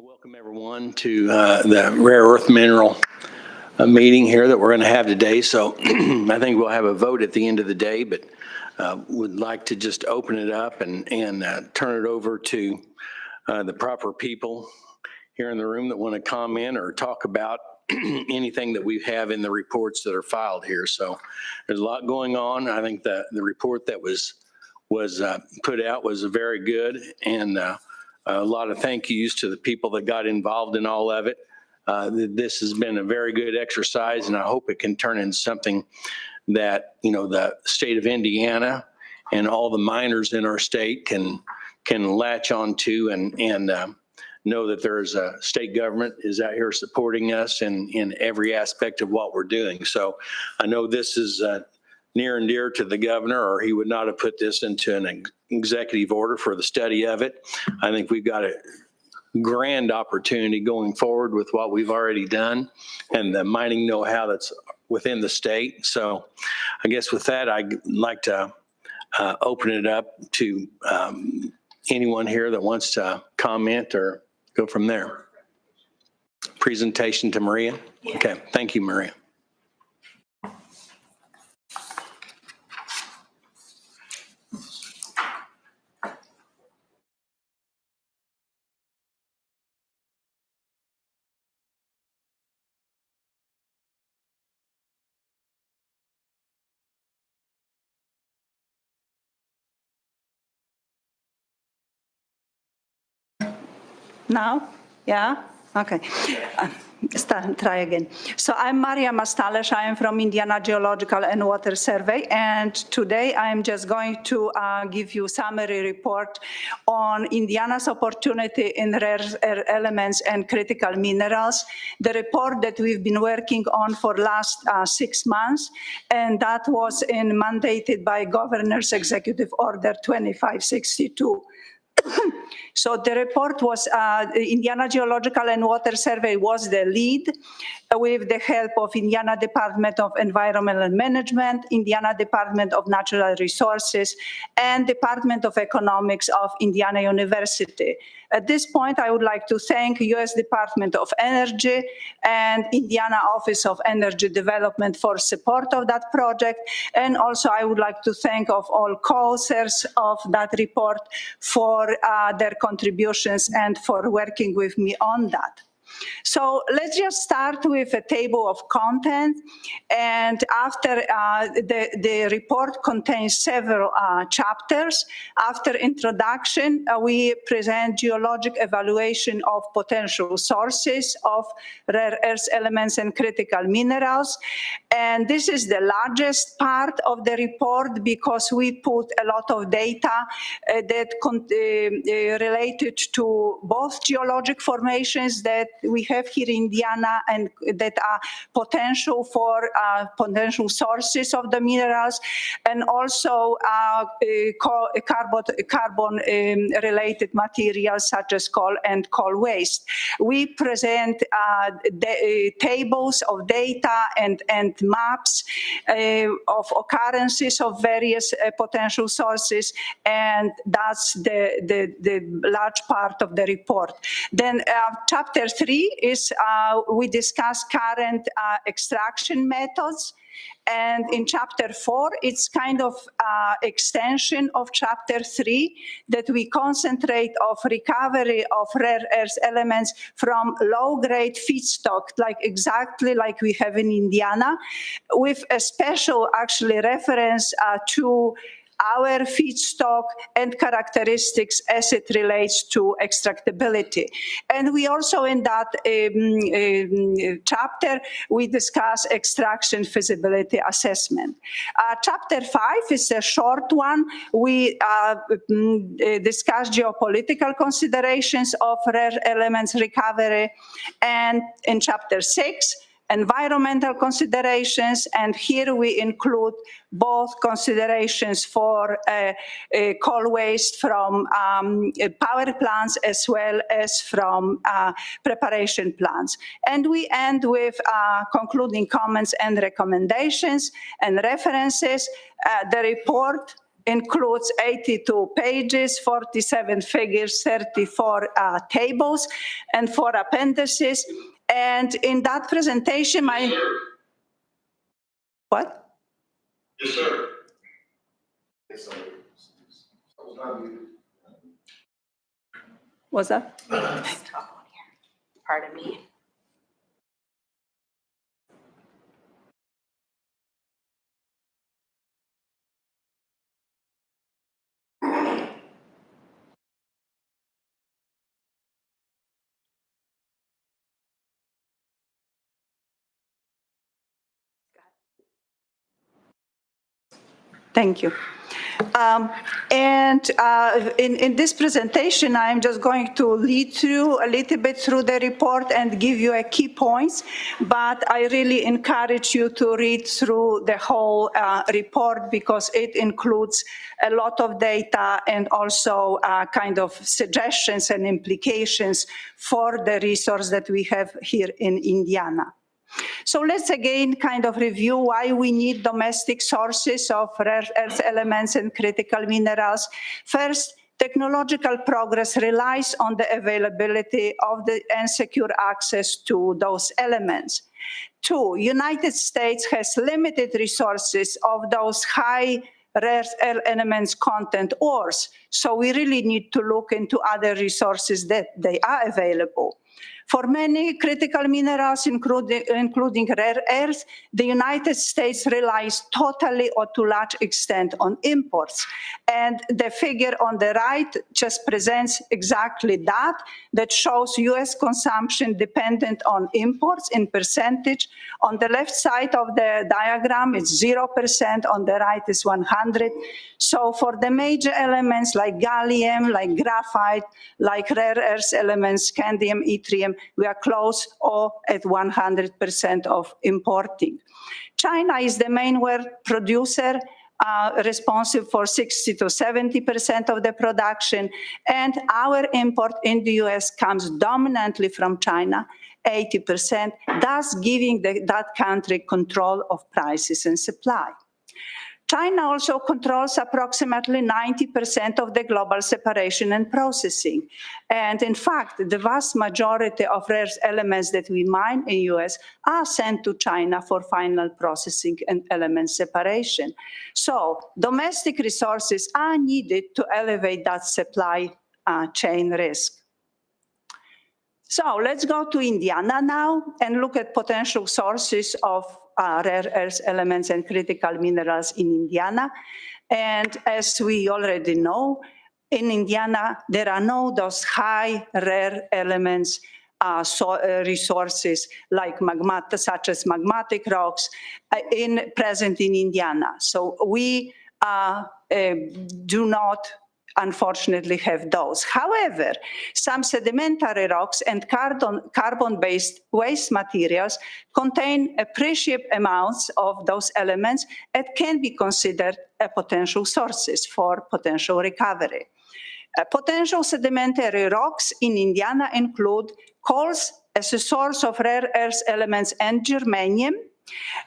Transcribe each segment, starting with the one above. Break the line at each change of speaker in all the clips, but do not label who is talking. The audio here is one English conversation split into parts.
Welcome everyone to the rare earth mineral meeting here that we're going to have today. So I think we'll have a vote at the end of the day, but would like to just open it up and turn it over to the proper people here in the room that want to comment or talk about anything that we have in the reports that are filed here. So there's a lot going on. I think the report that was put out was very good, and a lot of thank yous to the people that got involved in all of it. This has been a very good exercise, and I hope it can turn into something that, you know, the state of Indiana and all the miners in our state can latch onto and know that there's a state government is out here supporting us in every aspect of what we're doing. So I know this is near and dear to the governor, or he would not have put this into an executive order for the study of it. I think we've got a grand opportunity going forward with what we've already done and the mining know-how that's within the state. So I guess with that, I'd like to open it up to anyone here that wants to comment or go from there. Presentation to Maria. Okay, thank you, Maria.
Now? Yeah? Okay. Try again. So I'm Maria Mastalesh. I am from Indiana Geological and Water Survey, and today I am just going to give you a summary report on Indiana's opportunity in rare elements and critical minerals, the report that we've been working on for last 6 months, and that was mandated by Governor's Executive Order 2562. So the report was, Indiana Geological and Water Survey was the lead with the help of Indiana Department of Environmental Management, Indiana Department of Natural Resources, and Department of Economics of Indiana University. At this point, I would like to thank U.S. Department of Energy and Indiana Office of Energy Development for support of that project. And also I would like to thank of all co-authors of that report for their contributions and for working with me on that. So let's just start with a table of content. And after the report contains several chapters. After introduction, we present geologic evaluation of potential sources of rare earth elements and critical minerals. And this is the largest part of the report because we put a lot of data that related to both geologic formations that we have here in Indiana and that are potential for potential sources of the minerals, and also carbon related materials such as coal and coal waste. We present tables of data and maps of occurrences of various potential sources, and that's the large part of the report. Then chapter 3 is we discuss current extraction methods. And in chapter 4, it's kind of extension of chapter 3 that we concentrate of recovery of rare earth elements from low-grade feedstock, exactly like we have in Indiana, with a special actually reference to our feedstock and characteristics as it relates to extractability. And we also in that chapter, we discuss extraction feasibility assessment. Chapter 5 is a short one. We discuss geopolitical considerations of rare elements recovery. And in chapter 6, environmental considerations, and here we include both considerations for coal waste from power plants as well as from preparation plants. And we end with concluding comments and recommendations and references. The report includes 82 pages, 47 figures, 34 tables, and 4 appendices. And in that presentation, what?
Yes, sir.
What's that?
Pardon me.
Thank you. In this presentation, I'm just going to lead through a little bit through the report and give you a key points, but I really encourage you to read through the whole report because it includes a lot of data and also kind of suggestions and implications for the resource that we have here in Indiana. So let's again kind of review why we need domestic sources of rare earth elements and critical minerals. First, technological progress relies on the availability of and secure access to those elements. 2, United States has limited resources of those high rare earth elements content ores, so we really need to look into other resources that they are available. For many critical minerals, including rare earths, the United States relies totally or to large extent on imports. And the figure on the right just presents exactly that shows US consumption dependent on imports in percentage. On the left side of the diagram, it's 0%, on the right is 100. So for the major elements like gallium, like graphite, like rare earth elements, scandium, yttrium, we are close or at 100% of importing. China is the main world producer, responsible for 60 to 70% of the production, and our import in the US comes dominantly from China, 80%, thus giving that country control of prices and supply. China also controls approximately 90% of the global separation and processing. And in fact, the vast majority of rare elements that we mine in US are sent to China for final processing and element separation. So domestic resources are needed to elevate that supply chain risk. So let's go to Indiana now and look at potential sources of rare earth elements and critical minerals in Indiana. And as we already know, in Indiana, there are no those high rare elements resources like such as magmatic rocks present in Indiana. So we do not unfortunately have those. However, some sedimentary rocks and carbon-based waste materials contain appreciable amounts of those elements that can be considered potential sources for potential recovery. Potential sedimentary rocks in Indiana include coals as a source of rare earth elements and germanium.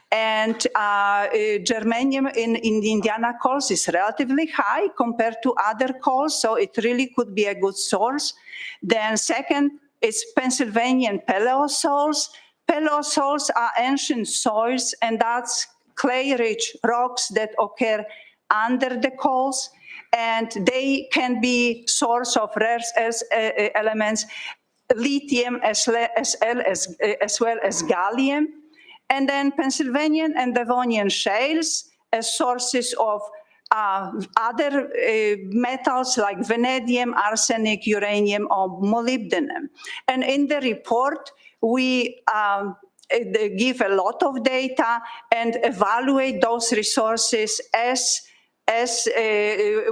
And germanium in the Indiana coals is relatively high compared to other coals, so it really could be a good source. Then second is Pennsylvanian paleosols. Paleosols are ancient soils, and that's clay-rich rocks that occur under the coals, and they can be source of rare earth elements, lithium as well as gallium. And then Pennsylvanian and Devonian shales as sources of other metals like vanadium, arsenic, uranium, or molybdenum. And in the report, we give a lot of data and evaluate those resources as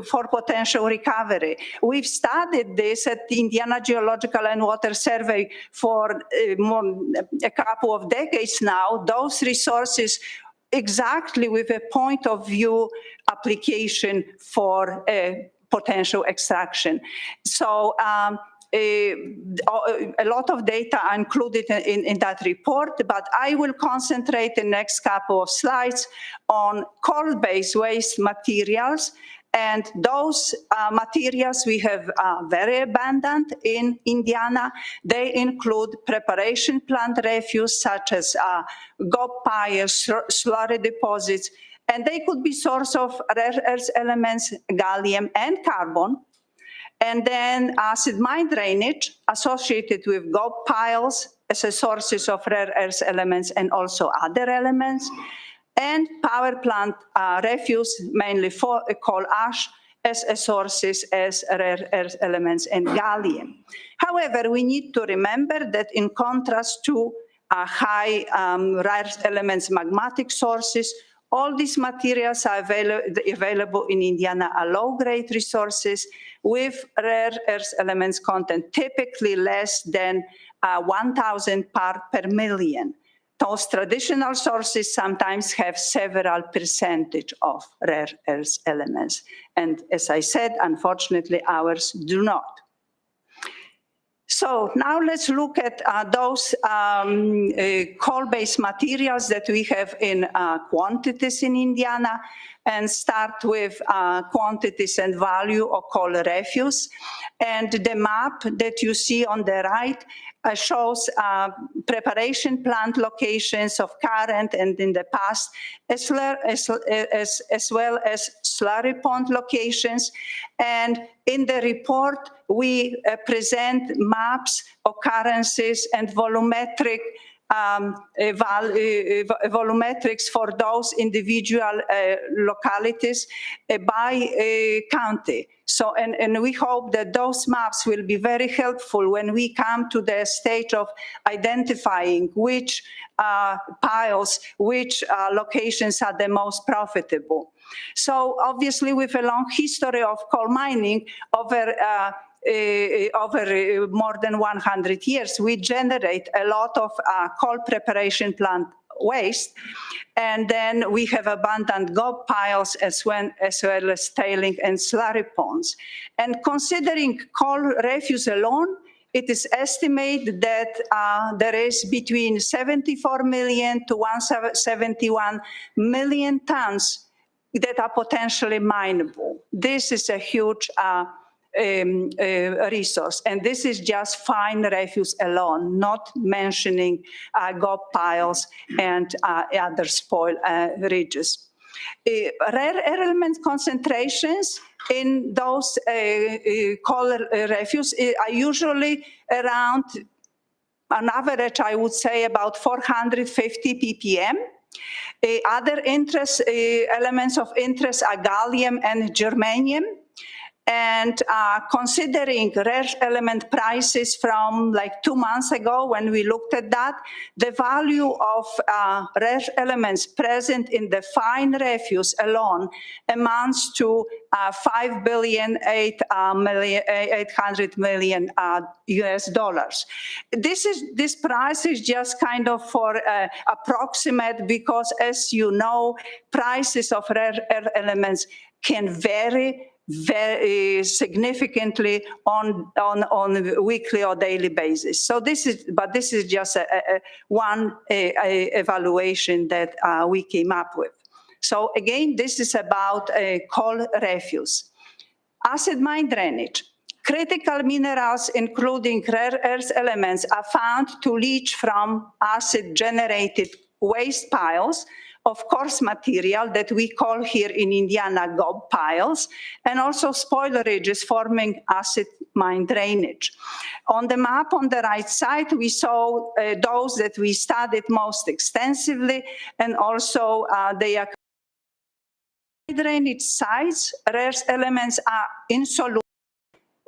for potential recovery. We've studied this at the Indiana Geological and Water Survey for a couple of decades now, those resources exactly with a point of view application for potential extraction. So a lot of data are included in that report, but I will concentrate the next couple of slides on coal-based waste materials And those materials we have very abundant in Indiana. They include preparation plant refuse such as gob piles, slurry deposits, and they could be source of rare earth elements, gallium and carbon. And then acid mine drainage associated with gob piles as a sources of rare earth elements and also other elements. And power plant refuse, mainly for coal ash, as a sources as rare earth elements and gallium. However, we need to remember that in contrast to high rare earth elements magmatic sources, all these materials are available in Indiana are low-grade resources with rare earth elements content typically less than 1,000 part per million. Those traditional sources sometimes have several percentage of rare earth elements. And as I said, unfortunately, ours do not. So now let's look at those coal-based materials that we have in quantities in Indiana and start with quantities and value of coal refuse. And the map that you see on the right shows preparation plant locations of current and in the past, as well as slurry pond locations. And in the report, we present maps, occurrences, and volumetric volumetrics for those individual localities by county. So, and we hope that those maps will be very helpful when we come to the stage of identifying which piles, which locations are the most profitable. So obviously with a long history of coal mining over more than 100 years, we generate a lot of coal preparation plant waste, and then we have abundant gob piles as well as tailing and slurry ponds. And considering coal refuse alone, it is estimated that there is between 74 million to 171 million tons that are potentially mineable. This is a huge resource, and this is just fine refuse alone, not mentioning gob piles and other spoil ridges. Rare element concentrations in those coal refuse are usually around, on average, I would say about 450 ppm. Other elements of interest are gallium and germanium. And considering rare element prices from like 2 months ago when we looked at that, the value of rare elements present in the fine refuse alone amounts to $5.8 billion US dollars. This price is just kind of for approximate, because as you know, prices of rare elements can vary very significantly on weekly or daily basis. So this is just one evaluation that we came up with. So again, this is about coal refuse. Acid mine drainage. Critical minerals, including rare earth elements, are found to leach from acid-generated waste piles of coarse material that we call here in Indiana gob piles, and also spoil ridges forming acid mine drainage. On the map on the right side, we saw those that we studied most extensively, and also they are drainage sites. Rare elements are insoluble,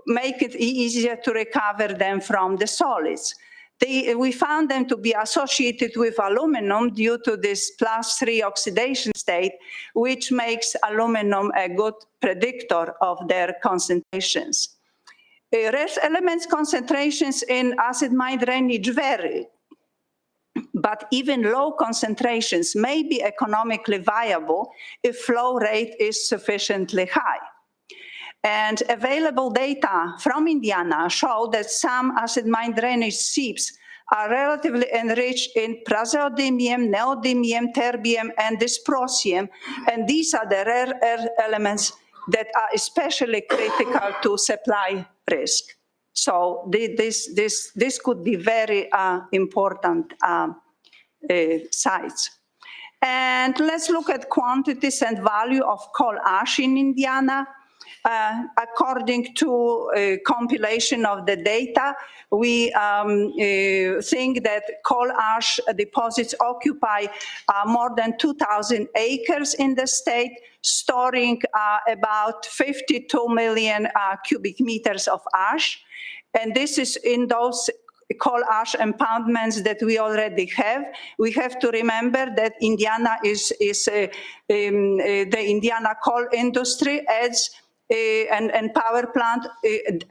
make it easier to recover them from the solids. We found them to be associated with aluminum due to this +3 oxidation state, which makes aluminum a good predictor of their concentrations. Rare elements concentrations in acid mine drainage vary, but even low concentrations may be economically viable if flow rate is sufficiently high. And available data from Indiana show that some acid mine drainage seeps are relatively enriched in praseodymium, neodymium, terbium, and dysprosium, and these are the rare earth elements that are especially critical to supply risk. So this could be very important sites. And let's look at quantities and value of coal ash in Indiana. According to a compilation of the data, we think that coal ash deposits occupy more than 2,000 acres in the state, storing about 52 million cubic meters of ash. And this is in those coal ash impoundments that we already have. We have to remember that Indiana the Indiana coal industry adds and power plant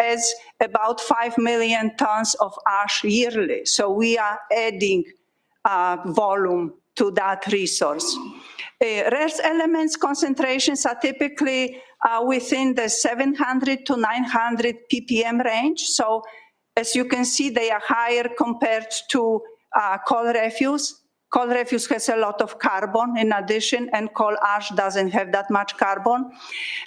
adds about 5 million tons of ash yearly. So we are adding volume to that resource. Rare elements concentrations are typically within the 700 to 900 ppm range. So as you can see, they are higher compared to coal refuse. Coal refuse has a lot of carbon in addition, and coal ash doesn't have that much carbon.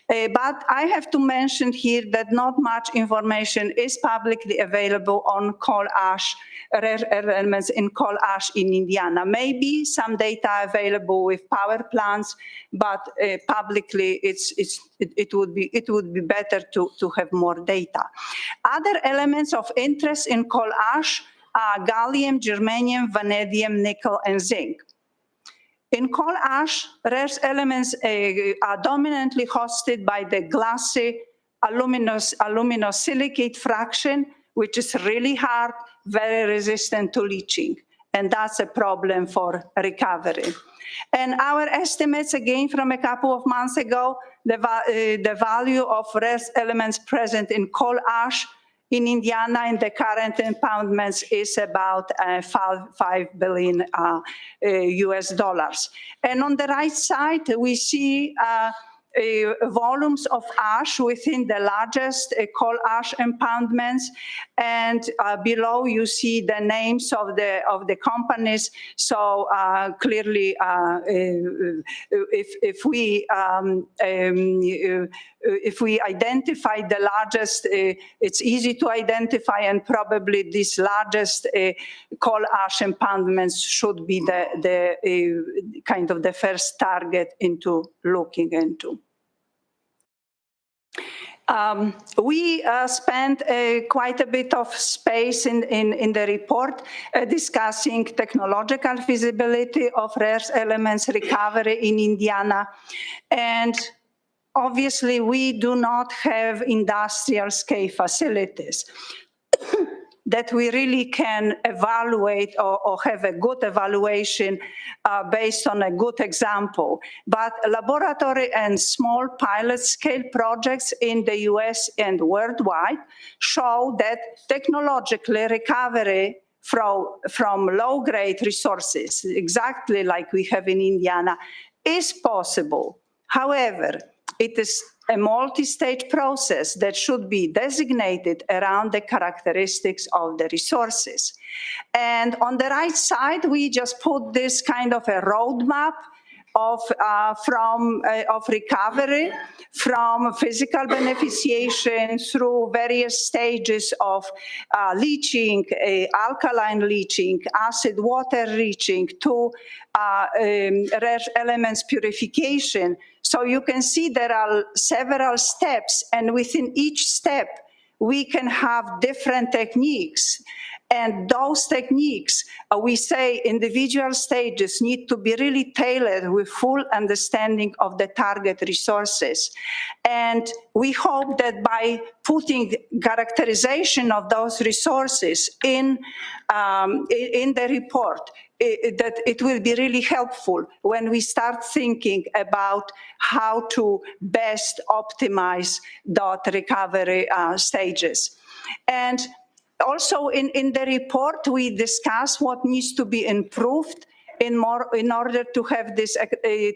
But I have to mention here that not much information is publicly available on coal ash, rare elements in coal ash in Indiana. Maybe some data available with power plants, but publicly it would be better to have more data. Other elements of interest in coal ash are gallium, germanium, vanadium, nickel, and zinc. In coal ash, rare elements are dominantly hosted by the glassy aluminosilicate fraction, which is really hard, very resistant to leaching. And that's a problem for recovery. And our estimates, again, from a couple of months ago, the value of rare elements present in coal ash in Indiana in the current impoundments is about $5 billion US dollars. And on the right side, we see volumes of ash within the largest coal ash impoundments, and below you see the names of the companies. So clearly, if we identify the largest, it's easy to identify, and probably these largest coal ash impoundments should be the kind of the first target into looking into. We spent quite a bit of space in the report discussing technological feasibility of rare elements recovery in Indiana. And obviously, we do not have industrial scale facilities that we really can evaluate or have a good evaluation based on a good example. But laboratory and small pilot scale projects in the US and worldwide show that technologically recovery from low-grade resources, exactly like we have in Indiana, is possible. However, it is a multi-stage process that should be designated around the characteristics of the resources. And on the right side, we just put this kind of a roadmap of recovery from physical beneficiation through various stages of leaching, alkaline leaching, acid water leaching, to rare elements purification. So you can see there are several steps, and within each step, we can have different techniques. And those techniques, we say individual stages need to be really tailored with full understanding of the target resources. And we hope that by putting characterization of those resources in the report, that it will be really helpful when we start thinking about how to best optimize dot recovery stages. And also in the report, we discuss what needs to be improved in order to have this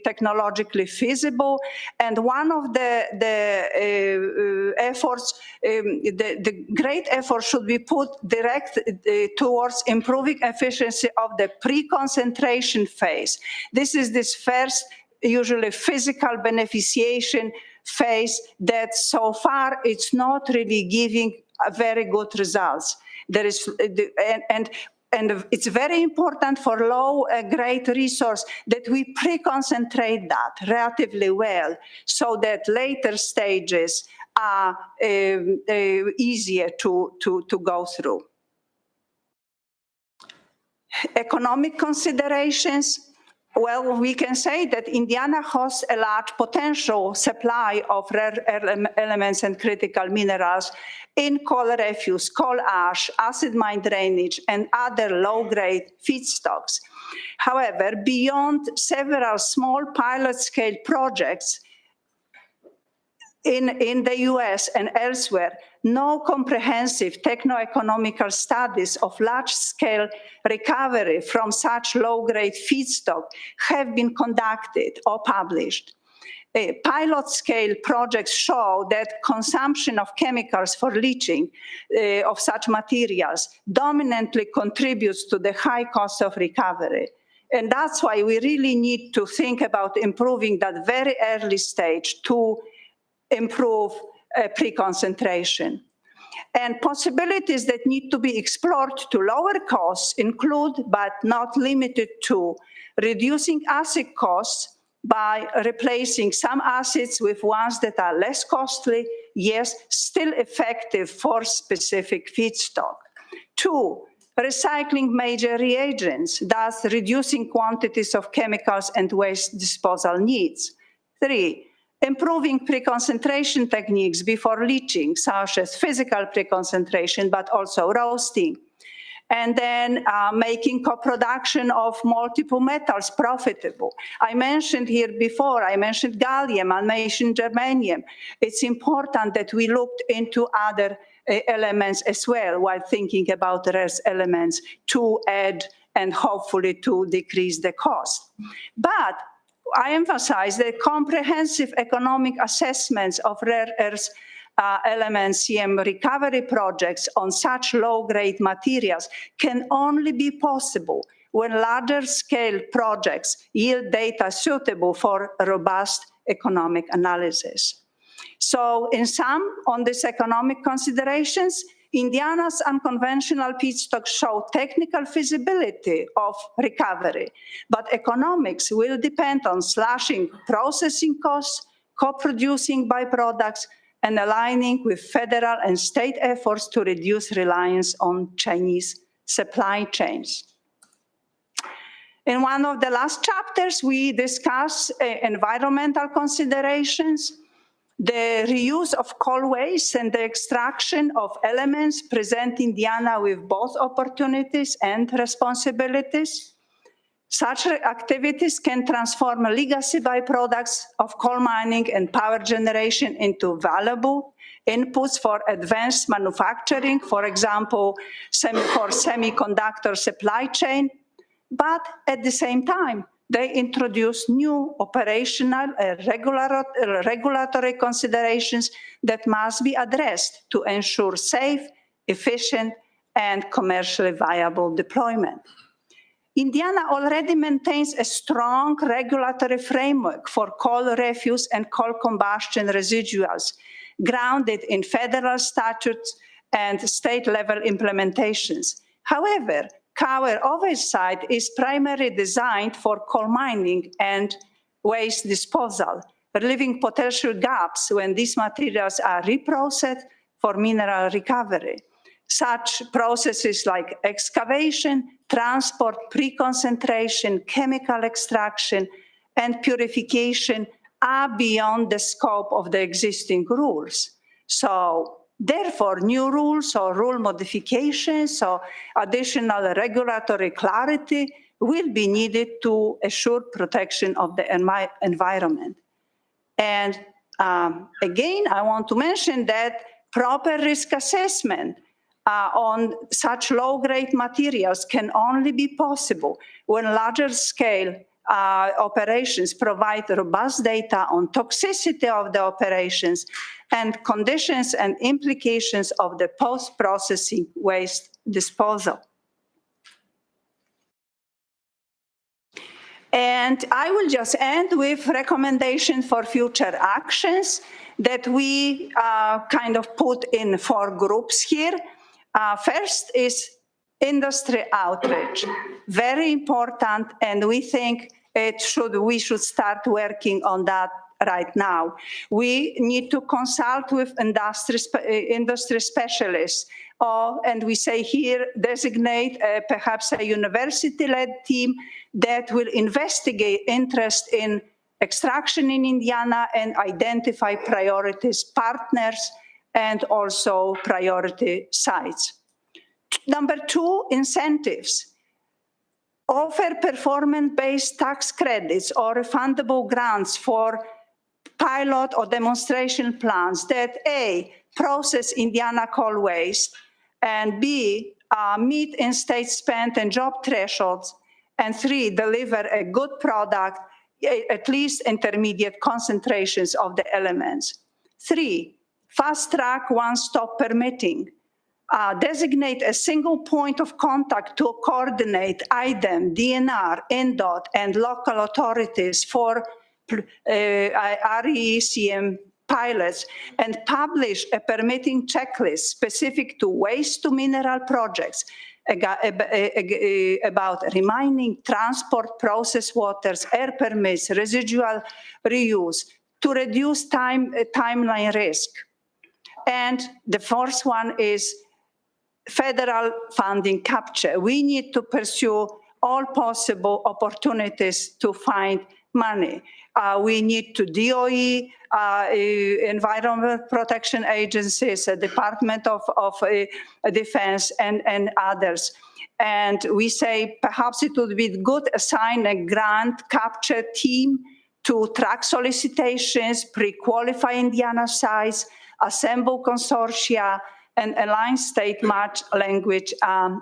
technologically feasible. And one of the efforts, the great effort should be put direct towards improving efficiency of the pre-concentration phase. This is this first, usually physical beneficiation phase that so far it's not really giving very good results. There is, and it's very important for low-grade resource that we pre-concentrate that relatively well so that later stages are easier to go through. Economic considerations. Well, we can say that Indiana hosts a large potential supply of rare elements and critical minerals in coal refuse, coal ash, acid mine drainage, and other low-grade feedstocks. However, beyond several small pilot-scale projects in the US and elsewhere, no comprehensive techno-economical studies of large-scale recovery from such low-grade feedstock have been conducted or published. Pilot-scale projects show that consumption of chemicals for leaching of such materials dominantly contributes to the high cost of recovery. And that's why we really need to think about improving that very early stage to improve pre-concentration. And possibilities that need to be explored to lower costs include, but not limited to, reducing acid costs by replacing some acids with ones that are less costly, yes, still effective for specific feedstock. 2, recycling major reagents, thus reducing quantities of chemicals and waste disposal needs. 3, improving pre-concentration techniques before leaching, such as physical pre-concentration, but also roasting. And then making co-production of multiple metals profitable. I mentioned here before, I mentioned gallium, I mentioned germanium. It's important that we looked into other elements as well while thinking about rare elements to add and hopefully to decrease the cost. But I emphasize that comprehensive economic assessments of rare earth elements CM recovery projects on such low-grade materials can only be possible when larger-scale projects yield data suitable for robust economic analysis. So in sum, on these economic considerations, Indiana's unconventional feedstocks show technical feasibility of recovery, but economics will depend on slashing processing costs, co-producing byproducts, and aligning with federal and state efforts to reduce reliance on Chinese supply chains. In one of the last chapters, we discuss environmental considerations. The reuse of coal waste and the extraction of elements present Indiana with both opportunities and responsibilities. Such activities can transform legacy byproducts of coal mining and power generation into valuable inputs for advanced manufacturing, for example, for semiconductor supply chain. But at the same time, they introduce new operational regulatory considerations that must be addressed to ensure safe, efficient, and commercially viable deployment. Indiana already maintains a strong regulatory framework for coal refuse and coal combustion residuals, grounded in federal statutes and state-level implementations. However, our oversight is primarily designed for coal mining and waste disposal, relieving potential gaps when these materials are reprocessed for mineral recovery. Such processes like excavation, transport, pre-concentration, chemical extraction, and purification are beyond the scope of the existing rules. So, therefore, new rules or rule modifications or additional regulatory clarity will be needed to assure protection of the environment. And again, I want to mention that proper risk assessment on such low-grade materials can only be possible when larger-scale operations provide robust data on toxicity of the operations and conditions and implications of the post-processing waste disposal. And I will just end with recommendation for future actions that we kind of put in 4 groups here. First is industry outreach, very important, and we think we should start working on that right now. We need to consult with industry specialists, and we say here, designate perhaps a university-led team that will investigate interest in extraction in Indiana and identify priorities, partners, and also priority sites. Number 2, incentives. Offer performance-based tax credits or refundable grants for pilot or demonstration plants that A, process Indiana coal waste, and B, meet in-state spend and job thresholds, and 3, deliver a good product, at least intermediate concentrations of the elements. 3, fast-track one-stop permitting. Designate a single point of contact to coordinate IDEM, DNR, INDOT, and local authorities for RECM pilots, and publish a permitting checklist specific to waste to mineral projects about remining transport, process waters, air permits, residual reuse to reduce timeline risk. And the 4th one is federal funding capture. We need to pursue all possible opportunities to find money. We need to DOE, Environmental Protection Agencies, Department of Defense, and others. And we say perhaps it would be good to assign a grant capture team to track solicitations, pre-qualify Indiana sites, assemble consortia, and align state match language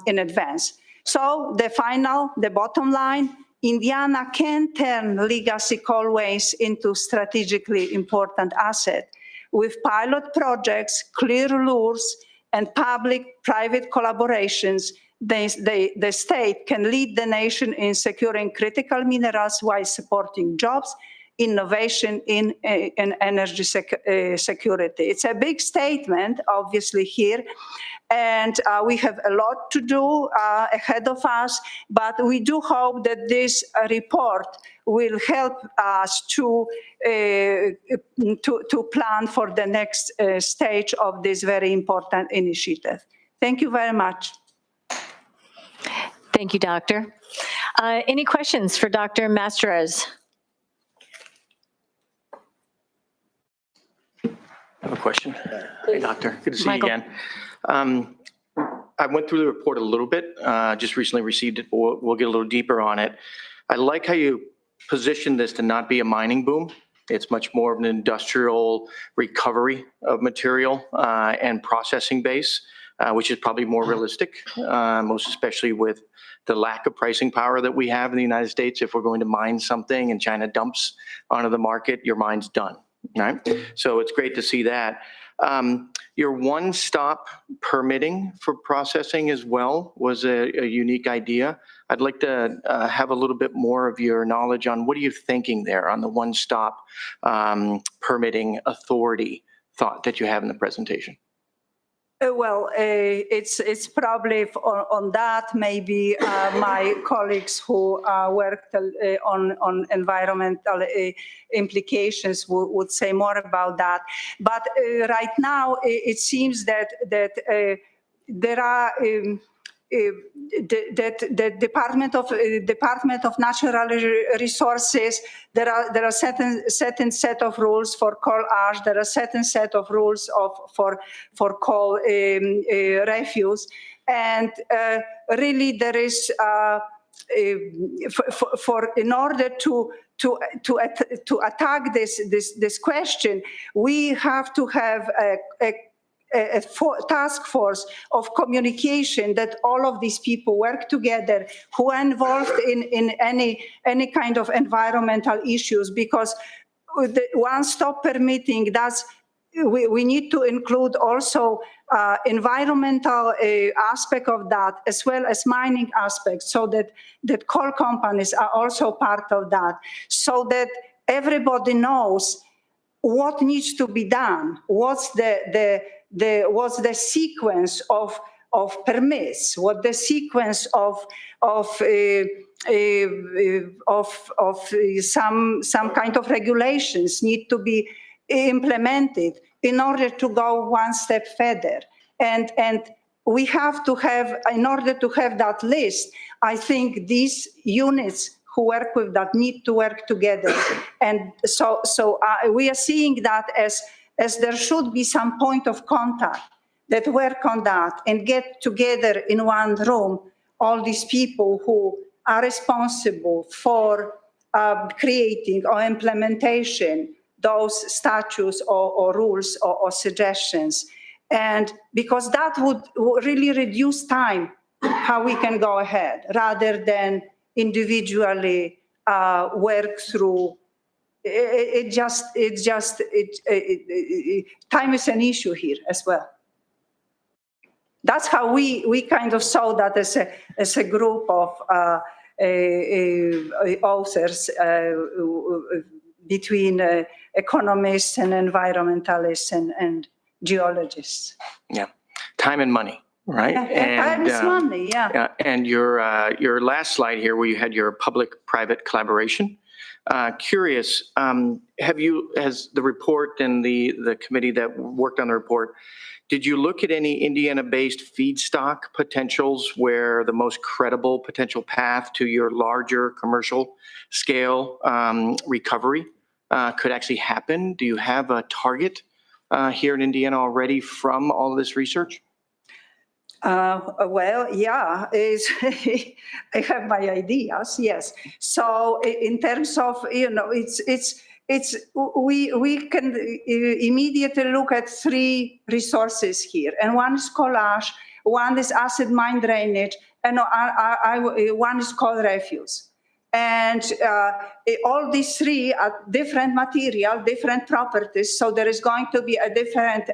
in advance. So the bottom line, Indiana can turn legacy coal waste into strategically important asset. With pilot projects, clear rules, and public-private collaborations, the state can lead the nation in securing critical minerals while supporting jobs, innovation in energy security. It's a big statement, obviously, here, and we have a lot to do ahead of us, but we do hope that this report will help us to plan for the next stage of this very important initiative. Thank you very much.
Thank you, Doctor. Any questions for Dr. Mascarenhas?
I have a question. Hey, Doctor. Good to see
Michael.
you again. I went through the report a little bit, just recently received it, but we'll get a little deeper on it. I like how you position this to not be a mining boom. It's much more of an industrial recovery of material and processing base, which is probably more realistic, most especially with the lack of pricing power that we have in the United States. If we're going to mine something and China dumps onto the market, your mine's done. Right? So it's great to see that. Your one-stop permitting for processing as well was a unique idea. I'd like to have a little bit more of your knowledge on what are you thinking there on the one-stop permitting authority thought that you have in the presentation.
Well, it's probably on that. Maybe my colleagues who worked on environmental implications would say more about that. But right now, it seems that there are the Department of Natural Resources. There are certain set of rules for coal ash. There are certain set of rules for coal refuse, and really there is in order to attack this question, we have to have a task force of communication that all of these people work together who are involved in any kind of environmental issues, because the one-stop permitting, we need to include also environmental aspect of that, as well as mining aspects, so that coal companies are also part of that, so that everybody knows what needs to be done, what's the sequence of permits, what the sequence of some kind of regulations need to be implemented in order to go one step further. And we have to have, in order to have that list, I think these units who work with that need to work together. And so we are seeing that as there should be some point of contact that work on that and get together in one room all these people who are responsible for creating or implementation those statutes or rules or suggestions. And because that would really reduce time how we can go ahead rather than individually work through. Time is an issue here as well. That's how we kind of saw that as a group of authors between economists and environmentalists and geologists.
Yeah, time and money, right?
Time is money, yeah.
Yeah, and your last slide here, where you had your public-private collaboration. Curious, has the report and the committee that worked on the report, did you look at any Indiana-based feedstock potentials where the most credible potential path to your larger commercial scale recovery could actually happen? Do you have a target here in Indiana already from all of this research?
Well, yeah, I have my ideas, yes. So in terms of, we can immediately look at three resources here. And one is coal ash, one is acid mine drainage, and one is coal refuse. And all these three are different material, different properties. So there is going to be a different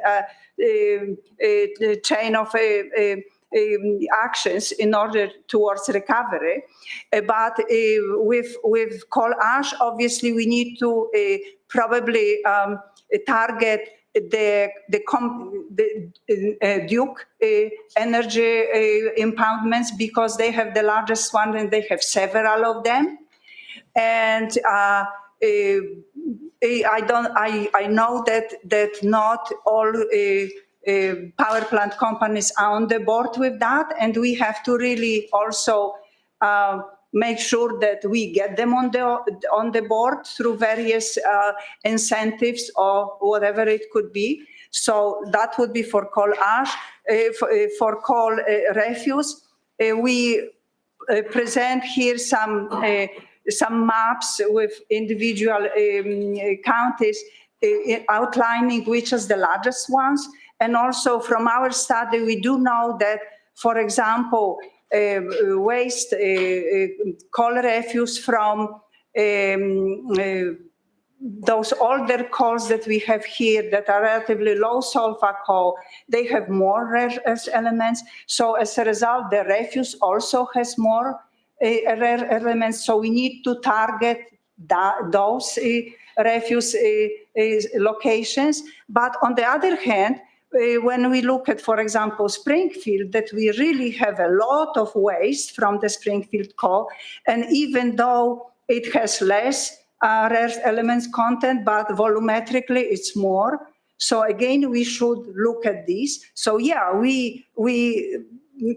chain of actions in order towards recovery. But with coal ash, obviously, we need to probably target the Duke energy impoundments because they have the largest one and they have several of them. And I know that not all power plant companies are on the board with that, and we have to really also make sure that we get them on the board through various incentives or whatever it could be. So that would be for coal ash. For coal refuse, we present here some maps with individual counties outlining which is the largest ones. And also from our study, we do know that, for example, waste coal refuse from those older coals that we have here that are relatively low sulfur coal, they have more rare earth elements. So as a result, the refuse also has more rare elements. So we need to target those refuse locations. But on the other hand, when we look at, for example, Springfield, that we really have a lot of waste from the Springfield coal, and even though it has less rare elements content, but volumetrically it's more. So again, we should look at this. So yeah, we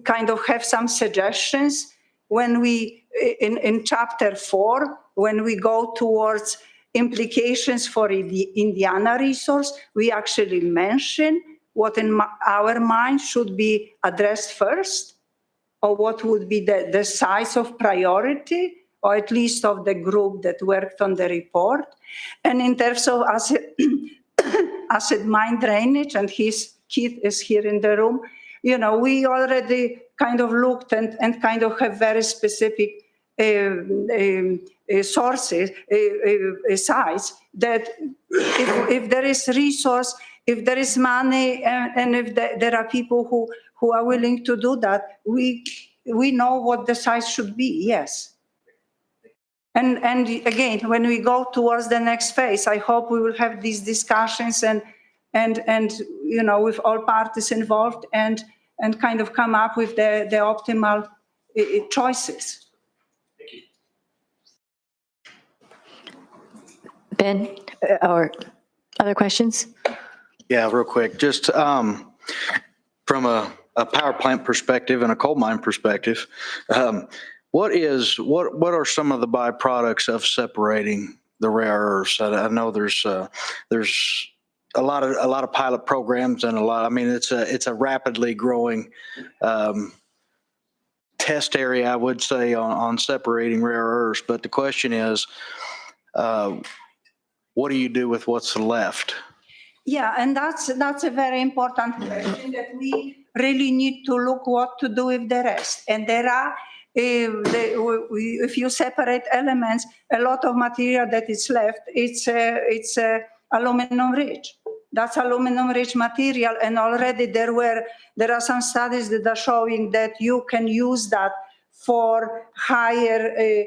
kind of have some suggestions when we, in chapter 4, when we go towards implications for the Indiana resource, we actually mention what in our mind should be addressed first, or what would be the size of priority, or at least of the group that worked on the report. And in terms of acid mine drainage, and Keith is here in the room, we already kind of looked and kind of have very specific sources, sites, that if there is resource if there is money and if there are people who are willing to do that, we know what the size should be, yes. And again, when we go towards the next phase, I hope we will have these discussions and with all parties involved and kind of come up with the optimal choices.
Ben, or other questions?
Yeah, real quick, just from a power plant perspective and a coal mine perspective, what are some of the byproducts of separating the rare earths? I know there's a lot of pilot programs and it's a rapidly growing test area, I would say, on separating rare earths. But the question is, what do you do with what's left?
Yeah, and that's a very important question that we really need to look what to do with the rest. And there are, if you separate elements, a lot of material that is left, it's aluminum rich. That's aluminum rich material, and already there are some studies that are showing that you can use that for higher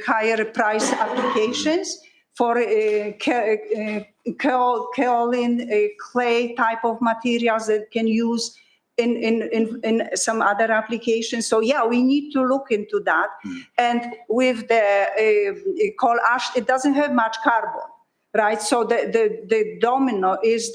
higher price applications, for kaolin, clay type of materials that can use in some other applications. So yeah, we need to look into that. And with the coal ash, it doesn't have much carbon, right? So the domino is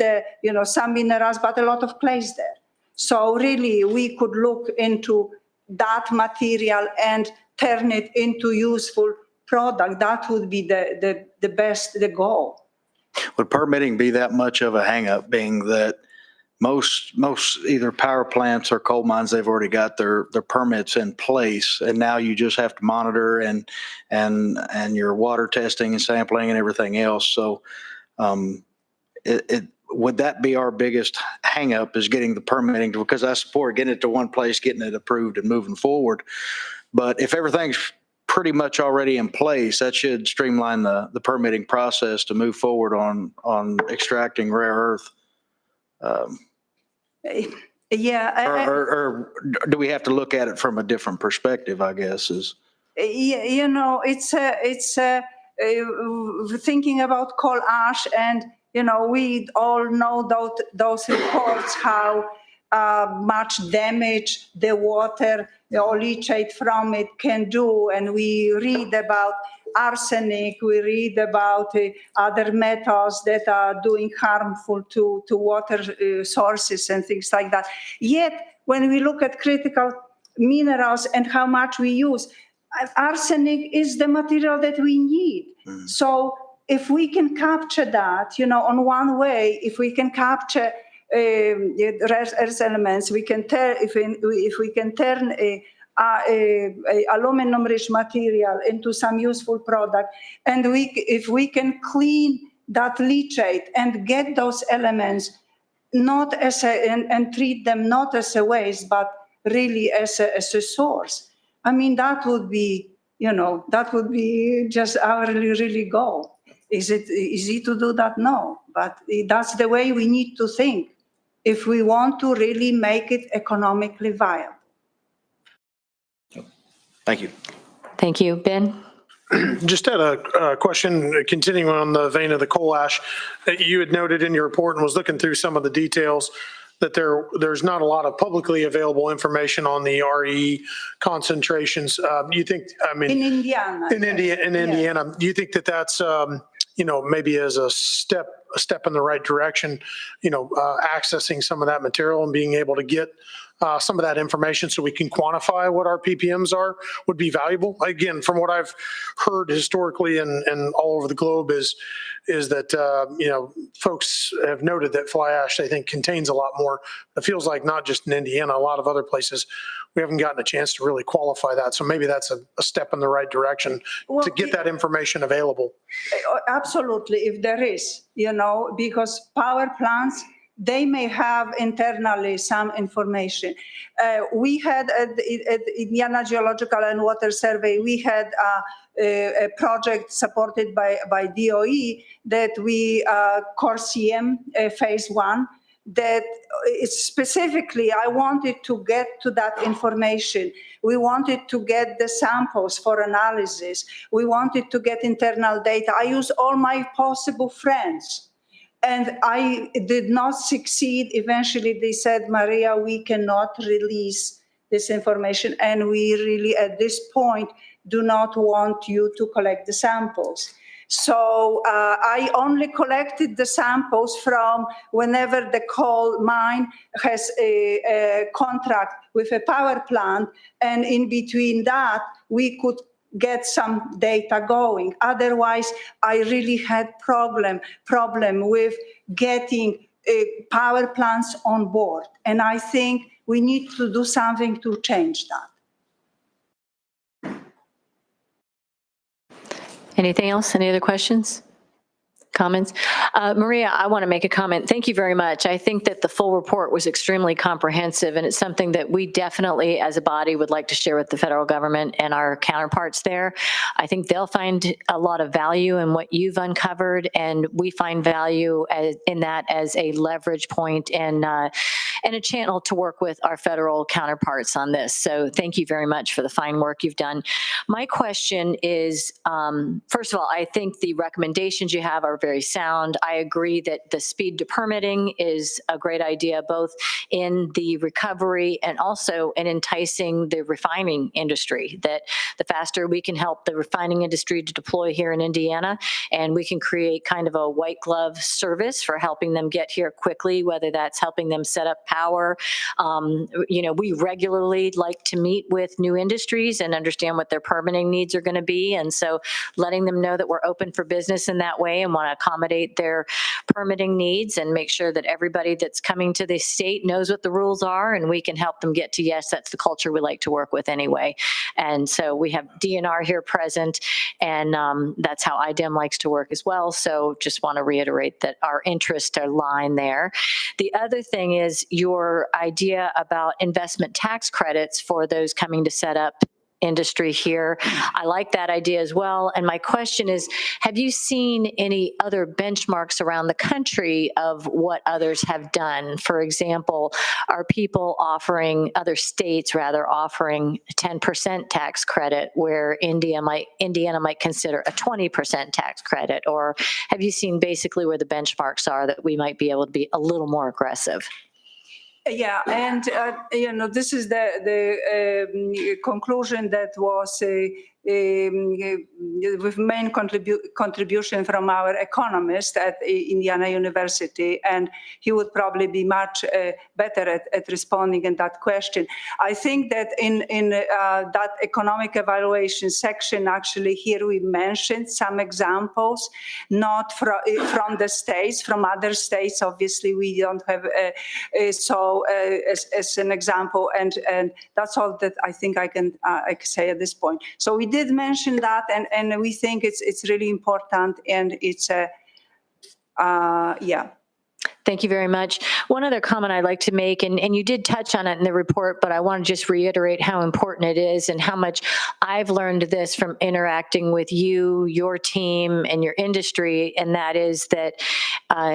some minerals, but a lot of clays there. So really, we could look into that material and turn it into useful product. That would be the goal.
Would permitting be that much of a hangup, being that most either power plants or coal mines, they've already got their permits in place, and now you just have to monitor and your water testing and sampling and everything else. So would that be our biggest hangup, is getting the permitting, because I support getting it to one place, getting it approved and moving forward. But if everything's pretty much already in place, that should streamline the permitting process to move forward on extracting rare earth.
Yeah.
Or do we have to look at it from a different perspective, I guess is.
It's thinking about coal ash, and we all know those reports, how much damage the water, leachate from it can do. And we read about arsenic, we read about other metals that are doing harmful to water sources and things like that. Yet, when we look at critical minerals and how much we use, arsenic is the material that we need. So if we can capture that, on one way, if we can capture rare earth elements, we can if we can turn a aluminum-rich material into some useful product, and if we can clean that leachate and get those elements not as and treat them not as a waste, but really as a source. I mean, that would be just our really goal. Is it easy to do that? No, but that's the way we need to think if we want to really make it economically viable.
Thank you.
Thank you. Ben?
Just had a question, continuing on the vein of the coal ash. You had noted in your report, and was looking through some of the details, that there's not a lot of publicly available information on the RE concentrations. Do you think,
In Indiana.
in Indiana, do you think that that's, maybe as a step in the right direction, accessing some of that material and being able to get some of that information so we can quantify what our PPMs are would be valuable? Again, from what I've heard historically and all over the globe is that, folks have noted that fly ash, I think, contains a lot more. It feels like not just in Indiana, a lot of other places, we haven't gotten a chance to really qualify that. So maybe that's a step in the right direction to get that information available.
Absolutely, if there is, because power plants, they may have internally some information. We had at Indiana Geological and Water Survey, we had a project supported by DOE that we CORSIEM phase 1, that is specifically, I wanted to get to that information. We wanted to get the samples for analysis. We wanted to get internal data. I used all my possible friends, and I did not succeed. Eventually, they said, Maria, we cannot release this information, and we really, at this point, do not want you to collect the samples. So I only collected the samples from whenever the coal mine has a contract with a power plant, and in between that, we could get some data going. Otherwise, I really had problem with getting power plants on board. And I think we need to do something to change that.
Anything else? Any other questions? Comments? Maria, I want to make a comment. Thank you very much. I think that the full report was extremely comprehensive, and it's something that we definitely as a body would like to share with the federal government and our counterparts there. I think they'll find a lot of value in what you've uncovered, and we find value in that as a leverage point and a channel to work with our federal counterparts on this. So thank you very much for the fine work you've done. My question is, first of all, I think the recommendations you have are very sound. I agree that the speed to permitting is a great idea, both in the recovery and also in enticing the refining industry, that the faster we can help the refining industry to deploy here in Indiana, and we can create kind of a white glove service for helping them get here quickly, whether that's helping them set up power. We regularly like to meet with new industries and understand what their permitting needs are going to be. And so letting them know that we're open for business in that way and want to accommodate their permitting needs and make sure that everybody that's coming to the state knows what the rules are, and we can help them get to yes. That's the culture we like to work with anyway. And so we have DNR here present, and that's how IDEM likes to work as well. So just want to reiterate that our interests are aligned there. The other thing is your idea about investment tax credits for those coming to set up industry here. I like that idea as well. And my question is, have you seen any other benchmarks around the country of what others have done? For example, are people offering, other states rather, offering 10% tax credit where Indiana might consider a 20% tax credit? Or have you seen basically where the benchmarks are that we might be able to be a little more aggressive?
Yeah, and this is the conclusion that was with main contribution from our economist at Indiana University, and he would probably be much better at responding in that question. I think that in that economic evaluation section, actually here we mentioned some examples, not from the states, from other states. Obviously, we don't have as an example, and that's all that I think I can say at this point. So we did mention that, and we think it's really important, and it's yeah.
Thank you very much. One other comment I'd like to make, and you did touch on it in the report, but I want to just reiterate how important it is and how much I've learned this from interacting with you, your team, and your industry, and that is that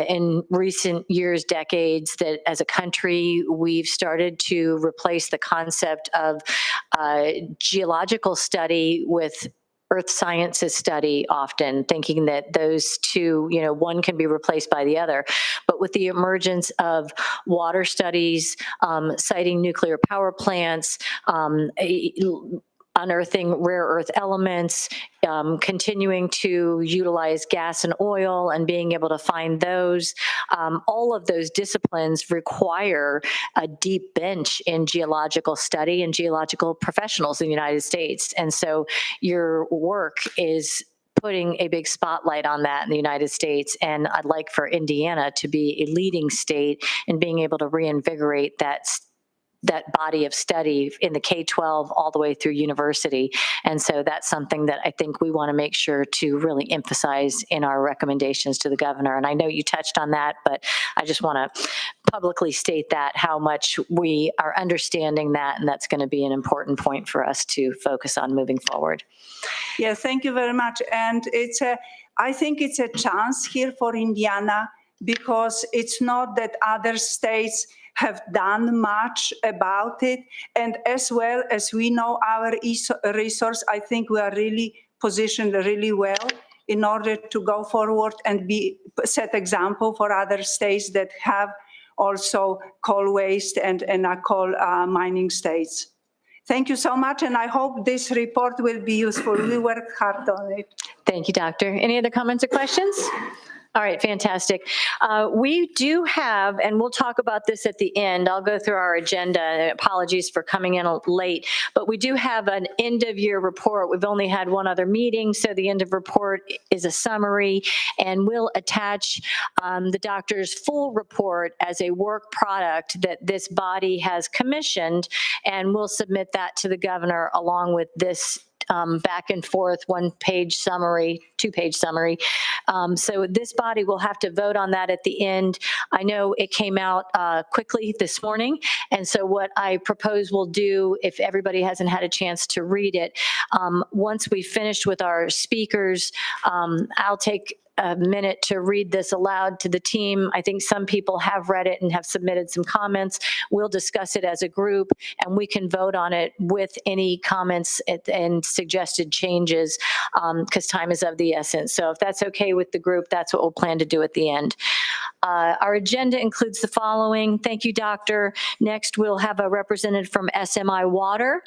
in recent years, decades, that as a country, we've started to replace the concept of geological study with earth sciences study, often thinking that those two, one can be replaced by the other. But with the emergence of water studies, citing nuclear power plants, unearthing rare earth elements, continuing to utilize gas and oil and being able to find those. All of those disciplines require a deep bench in geological study and geological professionals in the United States. And so your work is putting a big spotlight on that in the United States. And I'd like for Indiana to be a leading state in being able to reinvigorate that body of study in the K-12 all the way through university. And so that's something that I think we want to make sure to really emphasize in our recommendations to the governor. And I know you touched on that, but I just want to publicly state that, how much we are understanding that, and that's going to be an important point for us to focus on moving forward.
Yes, thank you very much. And I think it's a chance here for Indiana, because it's not that other states have done much about it. And as well as we know our resource, I think we are really positioned really well in order to go forward and set example for other states that have also coal waste and are coal mining states. Thank you so much, and I hope this report will be useful. We work hard on it.
Thank you, Doctor. Any other comments or questions? All right, fantastic. We do have, and we'll talk about this at the end. I'll go through our agenda. Apologies for coming in late, but we do have an end of year report. We've only had one other meeting, so the end of report is a summary, and we'll attach the doctor's full report as a work product that this body has commissioned, and we'll submit that to the governor along with this back and forth, 1-page summary, 2-page summary. So this body will have to vote on that at the end. I know it came out quickly this morning, and so what I propose we'll do, if everybody hasn't had a chance to read it, once we finish with our speakers, I'll take a minute to read this aloud to the team. I think some people have read it and have submitted some comments. We'll discuss it as a group, and we can vote on it with any comments and suggested changes, because time is of the essence. So if that's okay with the group, that's what we'll plan to do at the end. Our agenda includes the following. Thank you, Doctor. Next, we'll have a representative from SMI Water.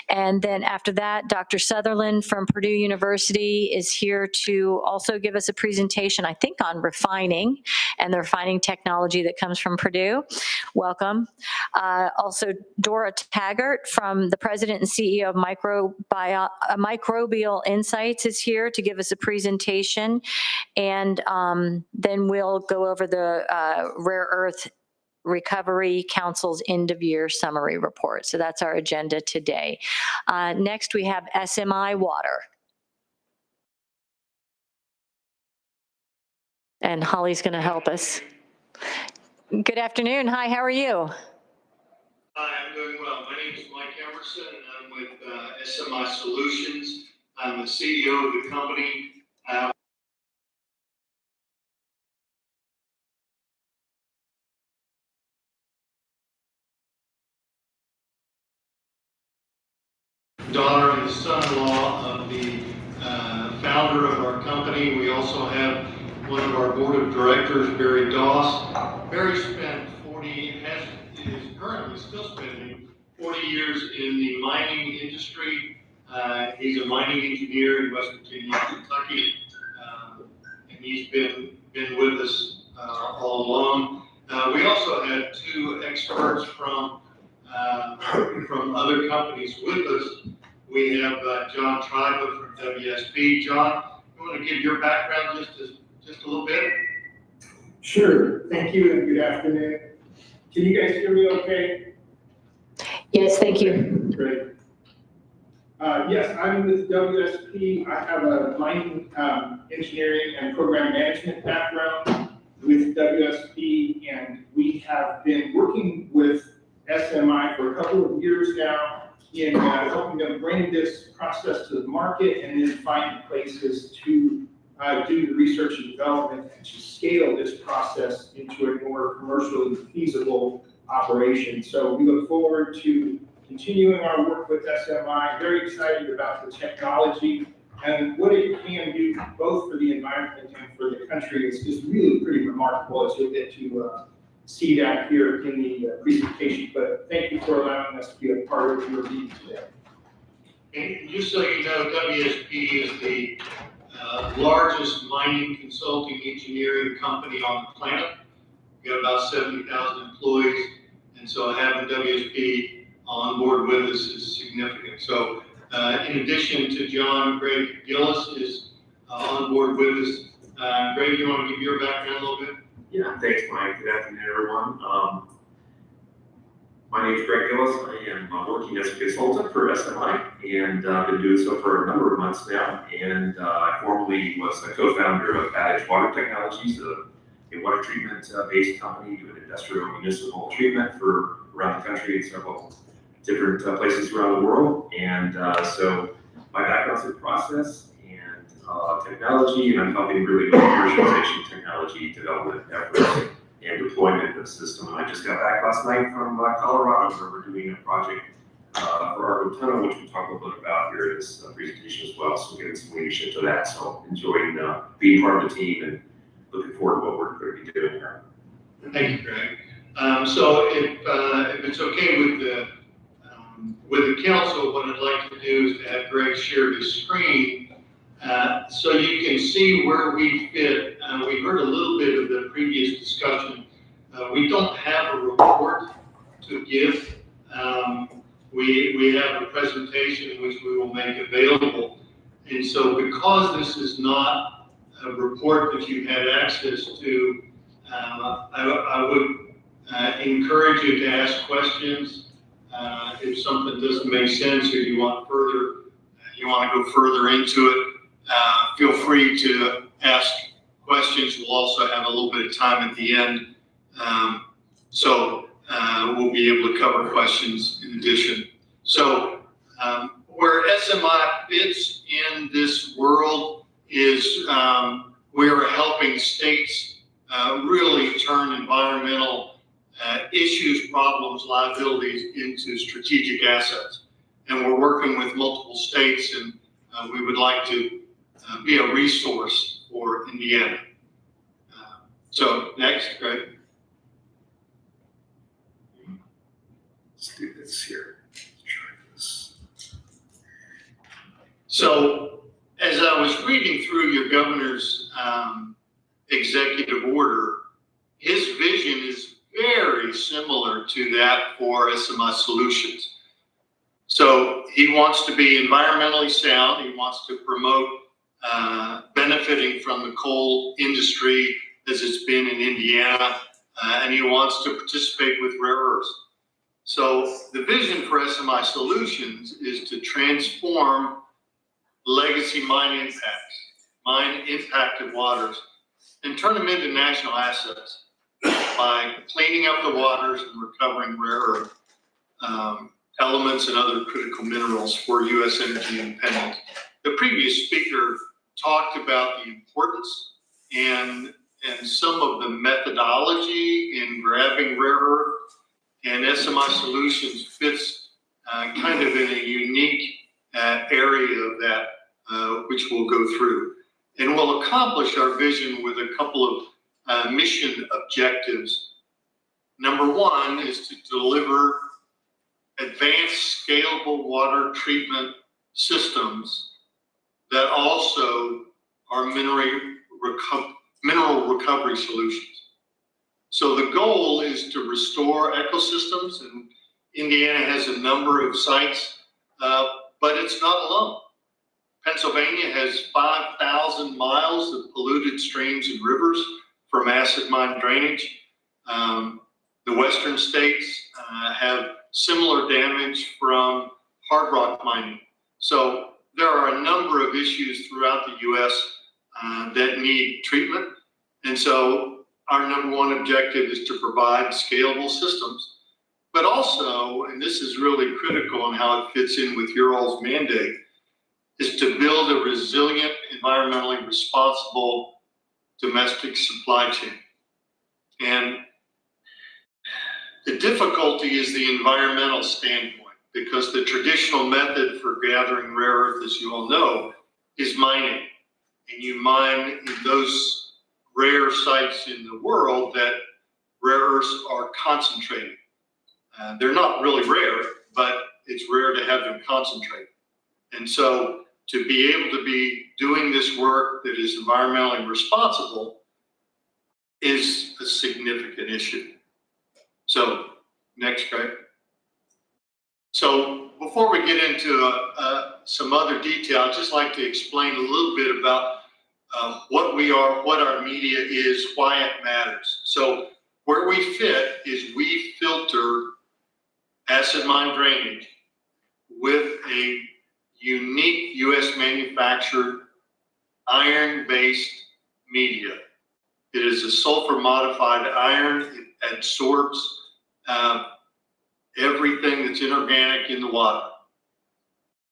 And then after that, Dr. Sutherland from Purdue University is here to also give us a presentation, I think, on refining and the refining technology that comes from Purdue. Welcome. Also, Dora Taggart, from the president and CEO of Microbial Insights, is here to give us a presentation. And then we'll go over the Rare Earth Recovery Council's end of year summary report. So that's our agenda today. Next, we have SMI Water. And Holly's going to help us. Good afternoon. Hi, how are you?
Hi, I'm doing well. My name is Mike Emerson, and I'm with SMI Solutions. I'm the CEO of the company. Daughter and the son-in-law of the founder of our company. We also have one of our board of directors, Barry Doss. Barry spent is currently still spending 40 years in the mining industry. He's a mining engineer in West Virginia, Kentucky, and he's been with us all along. We also had 2 experts from other companies with us. We have John Treiber from WSP. John, you want to give your background just a little bit?
Sure. Thank you and good afternoon. Can you guys hear me okay?
Yes, thank you.
Great. Yes, I'm with WSP. I have a mining engineering and program management background with WSP, and we have been working with SMI for a couple of years now in helping them bring this process to the market and then find places to do the research and development and to scale this process into a more commercially feasible operation. So we look forward to continuing our work with SMI, very excited about the technology and what it can do both for the environment and for the country. It's really pretty remarkable, as you'll get to see that here in the presentation. But thank you for allowing us to be a part of your meeting today.
And just so you know, WSP is the largest mining consulting engineering company on the planet. We have about 70,000 employees, and so having WSP on board with us is significant. So in addition to John, Greg Gillis is on board with us. Greg, you want to give your background a little bit?
Yeah, thanks, Mike. Good afternoon, everyone. My name is Greg Gillis. I am working as a consultant for SMI and been doing so for a number of months now. And I formerly was a co-founder of Adage Water Technologies, a water treatment based company doing industrial municipal treatment for around the country and several different places around the world. And so my background's in process and technology, and I'm helping really with commercialization technology development efforts and deployment of the system. And I just got back last night from Colorado, where we're doing a project for Argo Tunnel, which we'll talk a little bit about here in this presentation as well. So we're getting some leadership to that. So enjoying being part of the team and looking forward to what we're going to be doing here.
Thank you, Greg. So if it's okay with the council, what I'd like to do is to have Greg share his screen so you can see where we fit. We heard a little bit of the previous discussion. We don't have a report to give. We have a presentation which we will make available. And so because this is not a report that you've had access to, I would encourage you to ask questions. If something doesn't make sense or you want to go further into it, feel free to ask questions. We'll also have a little bit of time at the end. So we'll be able to cover questions in addition. So where SMI fits in this world is we're helping states really turn environmental issues, problems, liabilities into strategic assets. And we're working with multiple states, and we would like to be a resource for Indiana. So next, Greg.
Let's do this here. Try this.
So as I was reading through your governor's executive order, his vision is very similar to that for SMI Solutions. So he wants to be environmentally sound. He wants to promote benefiting from the coal industry as it's been in Indiana, and he wants to participate with rare earths. So the vision for SMI Solutions is to transform legacy mine impacted waters, and turn them into national assets by cleaning up the waters and recovering rare earth elements and other critical minerals for U.S. energy independence. The previous speaker talked about the importance and some of the methodology in grabbing rare earth, and SMI Solutions fits kind of in a unique area of that, which we'll go through. And we'll accomplish our vision with a couple of mission objectives. Number one is to deliver advanced scalable water treatment systems that also are mineral recovery solutions. So the goal is to restore ecosystems, and Indiana has a number of sites, but it's not alone. Pennsylvania has 5,000 miles of polluted streams and rivers from acid mine drainage. The western states have similar damage from hard rock mining. So there are a number of issues throughout the U.S. That need treatment. And so our number one objective is to provide scalable systems, but also, and this is really critical in how it fits in with your all's mandate, is to build a resilient, environmentally responsible domestic supply chain. And the difficulty is the environmental standpoint, because the traditional method for gathering rare earth, as you all know, is mining. And you mine in those rare sites in the world that rare earths are concentrated. They're not really rare, but it's rare to have them concentrated. And so to be able to be doing this work that is environmentally responsible is a significant issue. So next, Greg. So before we get into some other detail, I'd just like to explain a little bit about what we are, what our media is, why it matters. So where we fit is we filter acid mine drainage with a unique U.S. manufactured iron-based media. It is a sulfur modified iron. It absorbs everything that's inorganic in the water.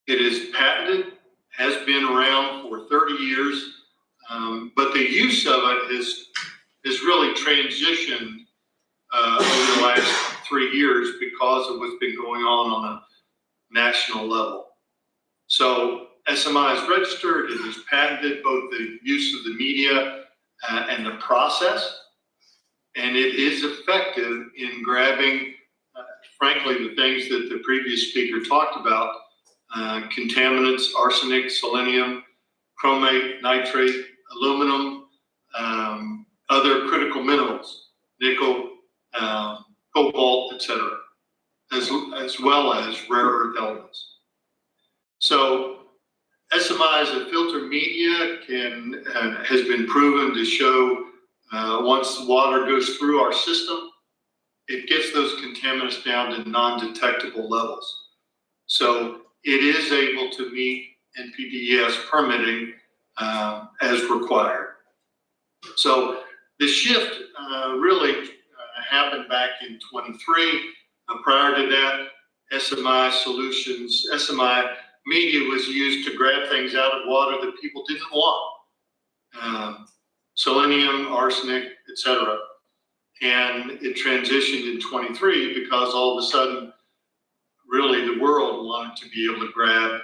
It is patented, has been around for 30 years, but the use of it has really transitioned over the last 3 years because of what's been going on a national level. So SMI is registered, it is patented, both the use of the media and the process, and it is effective in grabbing, frankly, the things that the previous speaker talked about, contaminants, arsenic, selenium, chromate, nitrate, aluminum, other critical minerals, nickel, cobalt, etc., as well as rare earth elements. So SMI as a filter media has been proven to show once water goes through our system, it gets those contaminants down to non-detectable levels. So it is able to meet NPDES permitting as required. So the shift really happened back in 23. Prior to that, SMI media was used to grab things out of water that people didn't want. Selenium, arsenic, etc. And it transitioned in 23 because all of a sudden, really the world wanted to be able to grab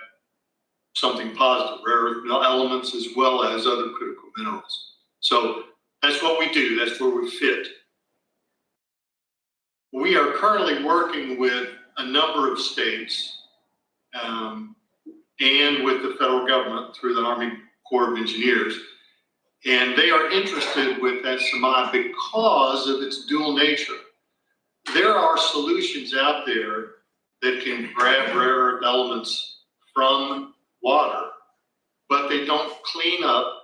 something positive, rare earth elements as well as other critical minerals. So that's what we do, that's where we fit. We are currently working with a number of states and with the federal government through the Army Corps of Engineers. And they are interested with SMI because of its dual nature. There are solutions out there that can grab rare earth elements from water, but they don't clean up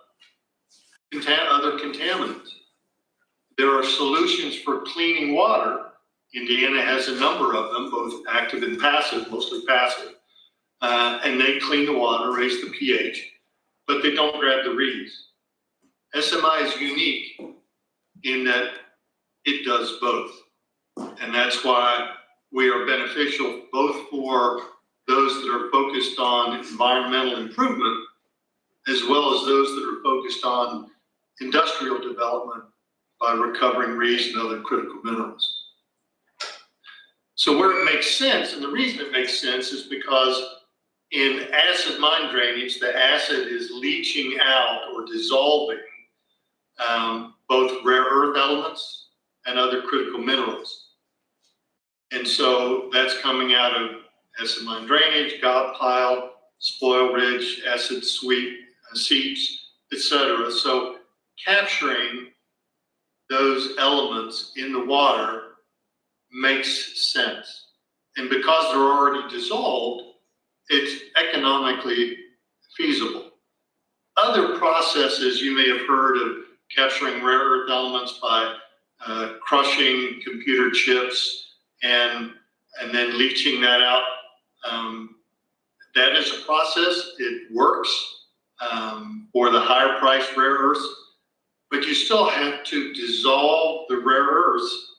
other contaminants. There are solutions for cleaning water. Indiana has a number of them, both active and passive, mostly passive. And they clean the water, raise the pH, but they don't grab the reeds. SMI is unique in that it does both. And that's why we are beneficial both for those that are focused on environmental improvement, as well as those that are focused on industrial development by recovering reeds and other critical minerals. So where it makes sense, and the reason it makes sense is because in acid mine drainage, the acid is leaching out or dissolving both rare earth elements and other critical minerals. And so that's coming out of acid mine drainage, gob pile, spoil ridge, acid sweep, seeps, etc. So capturing those elements in the water makes sense. And because they're already dissolved, it's economically feasible. Other processes you may have heard of capturing rare earth elements by crushing computer chips and then leaching that out. That is a process. It works for the higher priced rare earths, but you still have to dissolve the rare earths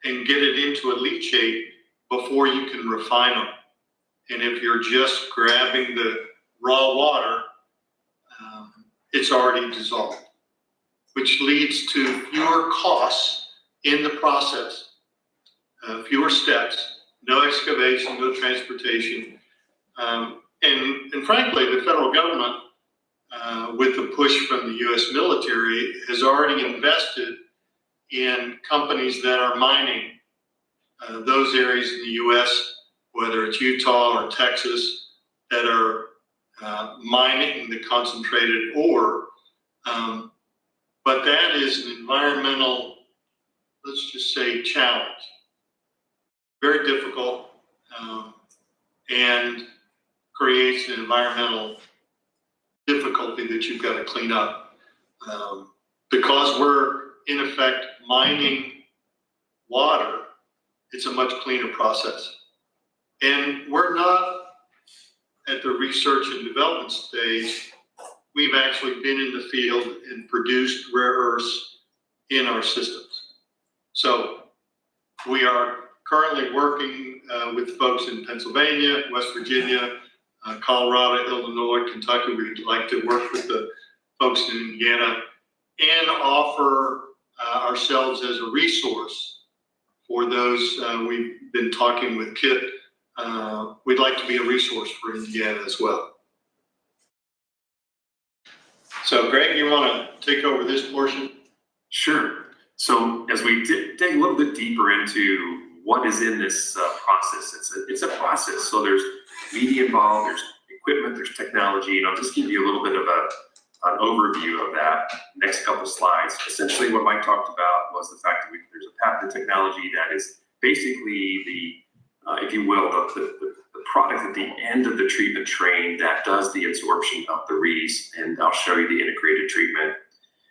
and get it into a leachate before you can refine them. And if you're just grabbing the raw water, it's already dissolved, which leads to fewer costs in the process, fewer steps, no excavation, no transportation. And frankly, the federal government, with the push from the U.S. military, has already invested in companies that are mining those areas in the U.S., whether it's Utah or Texas, that are mining the concentrated ore. But that is an environmental, let's just say, challenge. Very difficult and creates an environmental difficulty that you've got to clean up. Because we're, in effect, mining water, it's a much cleaner process. And we're not at the research and development stage. We've actually been in the field and produced rare earths in our systems. So we are currently working with folks in Pennsylvania, West Virginia, Colorado, Illinois, Kentucky. We'd like to work with the folks in Indiana and offer ourselves as a resource for those. We've been talking with Kit. We'd like to be a resource for Indiana as well. So Greg, you want to take over this portion?
Sure. So as we dig a little bit deeper into what is in this process, it's a process. So there's media involved, there's equipment, there's technology, and I'll just give you a little bit of an overview of that. Next couple slides. Essentially, what Mike talked about was the fact that there's a patented technology that is basically the, if you will, the product at the end of the treatment train that does the absorption of the rees, and I'll show you the integrated treatment.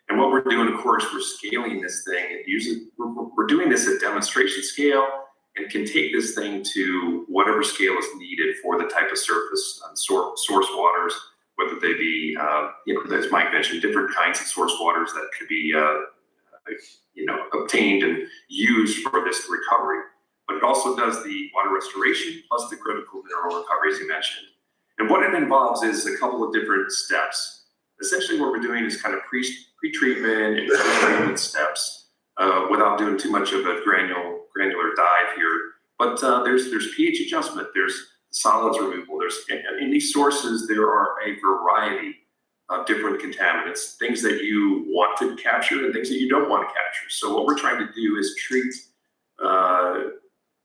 And what we're doing, of course, we're scaling this thing and we're doing this at demonstration scale and can take this thing to whatever scale is needed for the type of surface source waters, whether they be, as Mike mentioned, different kinds of source waters that could be, obtained and used for this recovery. But it also does the water restoration plus the critical mineral recovery, as you mentioned. And what it involves is a couple of different steps. Essentially, what we're doing is kind of pre-treatment and post-treatment steps without doing too much of a granular dive here. But there's pH adjustment, there's solids removal, in these sources, there are a variety of different contaminants, things that you want to capture and things that you don't want to capture. So what we're trying to do is treat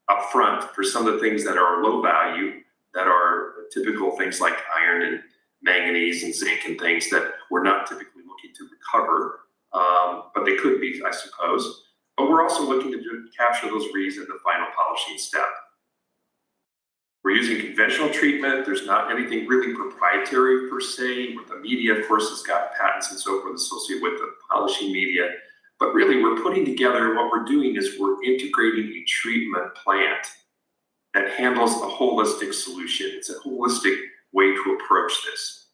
upfront for some of the things that are low value, that are typical things like iron and manganese and zinc and things that we're not typically looking to recover, but they could be, I suppose. But we're also looking to capture those rees in the final polishing step. We're using conventional treatment. There's not anything really proprietary per se. With the media, of course, has got patents and so forth associated with the polishing media. But really, we're putting together, what we're doing is we're integrating a treatment plant that handles a holistic solution. It's a holistic way to approach this.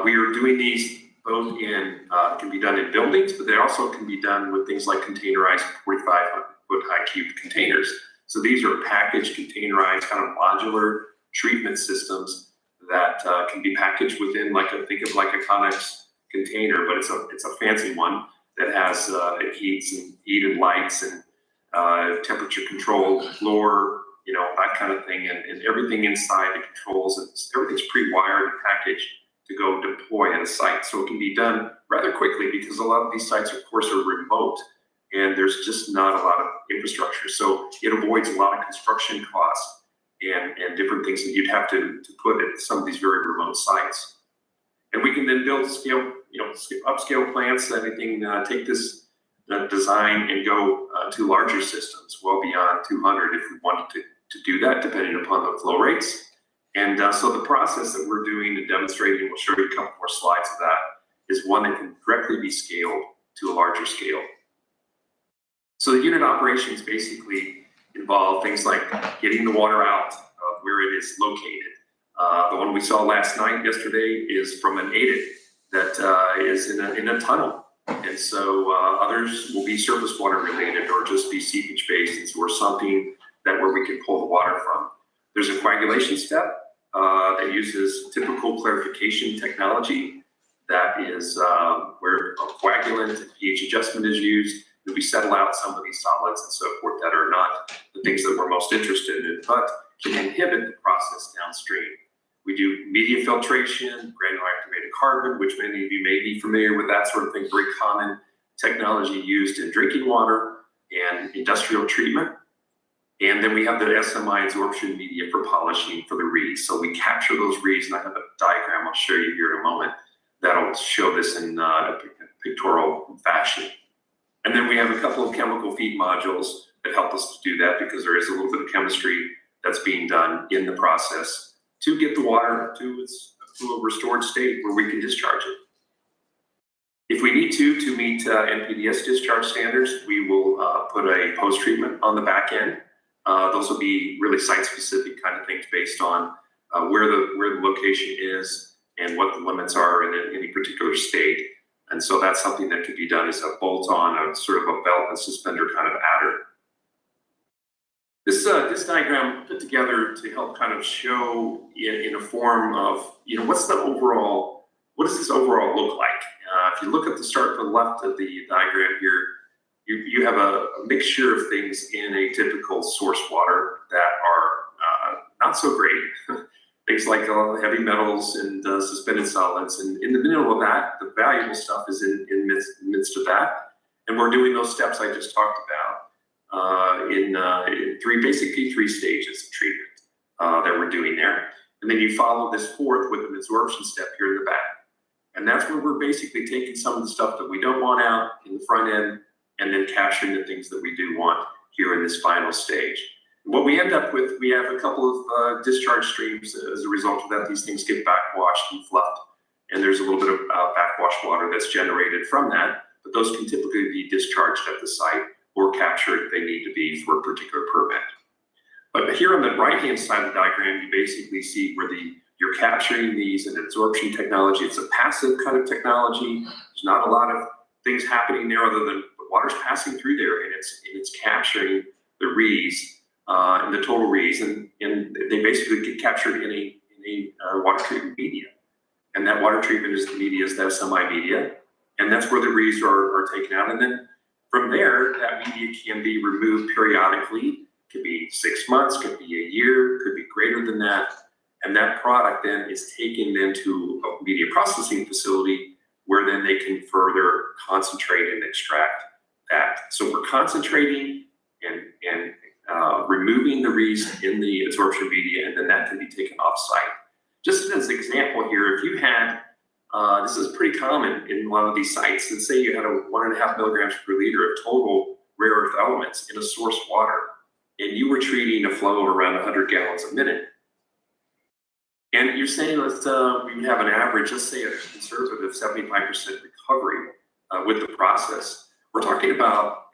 We are doing these both can be done in buildings, but they also can be done with things like containerized 4,500-foot high cube containers. So these are packaged, containerized, kind of modular treatment systems that can be packaged within, think of like a Connex container, but it's a fancy one that has heat and lights and temperature controlled floor, that kind of thing, and everything inside the controls, and everything's pre-wired and packaged to go deploy at a site. So it can be done rather quickly because a lot of these sites, of course, are remote and there's just not a lot of infrastructure. So it avoids a lot of construction costs and different things that you'd have to put at some of these very remote sites. And we can then build upscale plants, anything, take this design and go to larger systems, well beyond 200 if we wanted to do that, depending upon the flow rates. And so the process that we're doing and demonstrating, we'll show you a couple more slides of that, is one that can directly be scaled to a larger scale. So the unit operations basically involve things like getting the water out of where it is located. The one we saw yesterday is from an ADIC that is in a tunnel. And so others will be surface water related or just be seepage basins or something where we can pull the water from. There's a coagulation step that uses typical clarification technology. That is where a coagulant and pH adjustment is used. We settle out some of these solids and so forth that are not the things that we're most interested in, but can inhibit the process downstream. We do media filtration, granular activated carbon, which many of you may be familiar with that sort of thing, very common technology used in drinking water and industrial treatment. And then we have the SMI absorption media for polishing for the reeds. So we capture those reeds, and I have a diagram I'll show you here in a moment that'll show this in a pictorial fashion. And then we have a couple of chemical feed modules that help us to do that because there is a little bit of chemistry that's being done in the process to get the water to a restored state where we can discharge it. If we need to meet NPDES discharge standards, we will put a post-treatment on the back end Those will be really site-specific kind of things based on where the location is and what the limits are in any particular state. And so that's something that could be done as a bolt-on, a sort of a belt and suspender kind of adder. This diagram put together to help kind of show in a form of, what does this overall look like? If you look at the start to the left of the diagram here, you have a mixture of things in a typical source water that are not so great. Things like heavy metals and suspended solids. And in the middle of that, the valuable stuff is in the midst of that. And we're doing those steps I just talked about in basically three stages of treatment that we're doing there. And then you follow this fourth with an absorption step here in the back. And that's where we're basically taking some of the stuff that we don't want out in the front end and then capturing the things that we do want here in this final stage. What we end up with, we have a couple of discharge streams as a result of that. These things get backwashed and fluffed, and there's a little bit of backwash water that's generated from that, but those can typically be discharged at the site or captured if they need to be for a particular permit. But here on the right-hand side of the diagram, you basically see where you're capturing these in absorption technology. It's a passive kind of technology. There's not a lot of things happening there other than the water's passing through there, and it's capturing the rees. And the total rees, and they basically get captured in a water treatment media. And that water treatment is the media, is that semi-media, and that's where the rees are taken out. And then from there, that media can be removed periodically. Could be 6 months, could be a year, could be greater than that. And that product then is taken then to a media processing facility where then they can further concentrate and extract that. So we're concentrating and removing the rees in the absorption media, and then that can be taken off-site. Just as an example here, if you had, this is pretty common in a lot of these sites, let's say you had 1.5 milligrams per liter of total rare earth elements in a source water, and you were treating a flow of around 100 gallons a minute. And you're saying we would have an average, let's say a conservative 75% recovery with the process. We're talking about,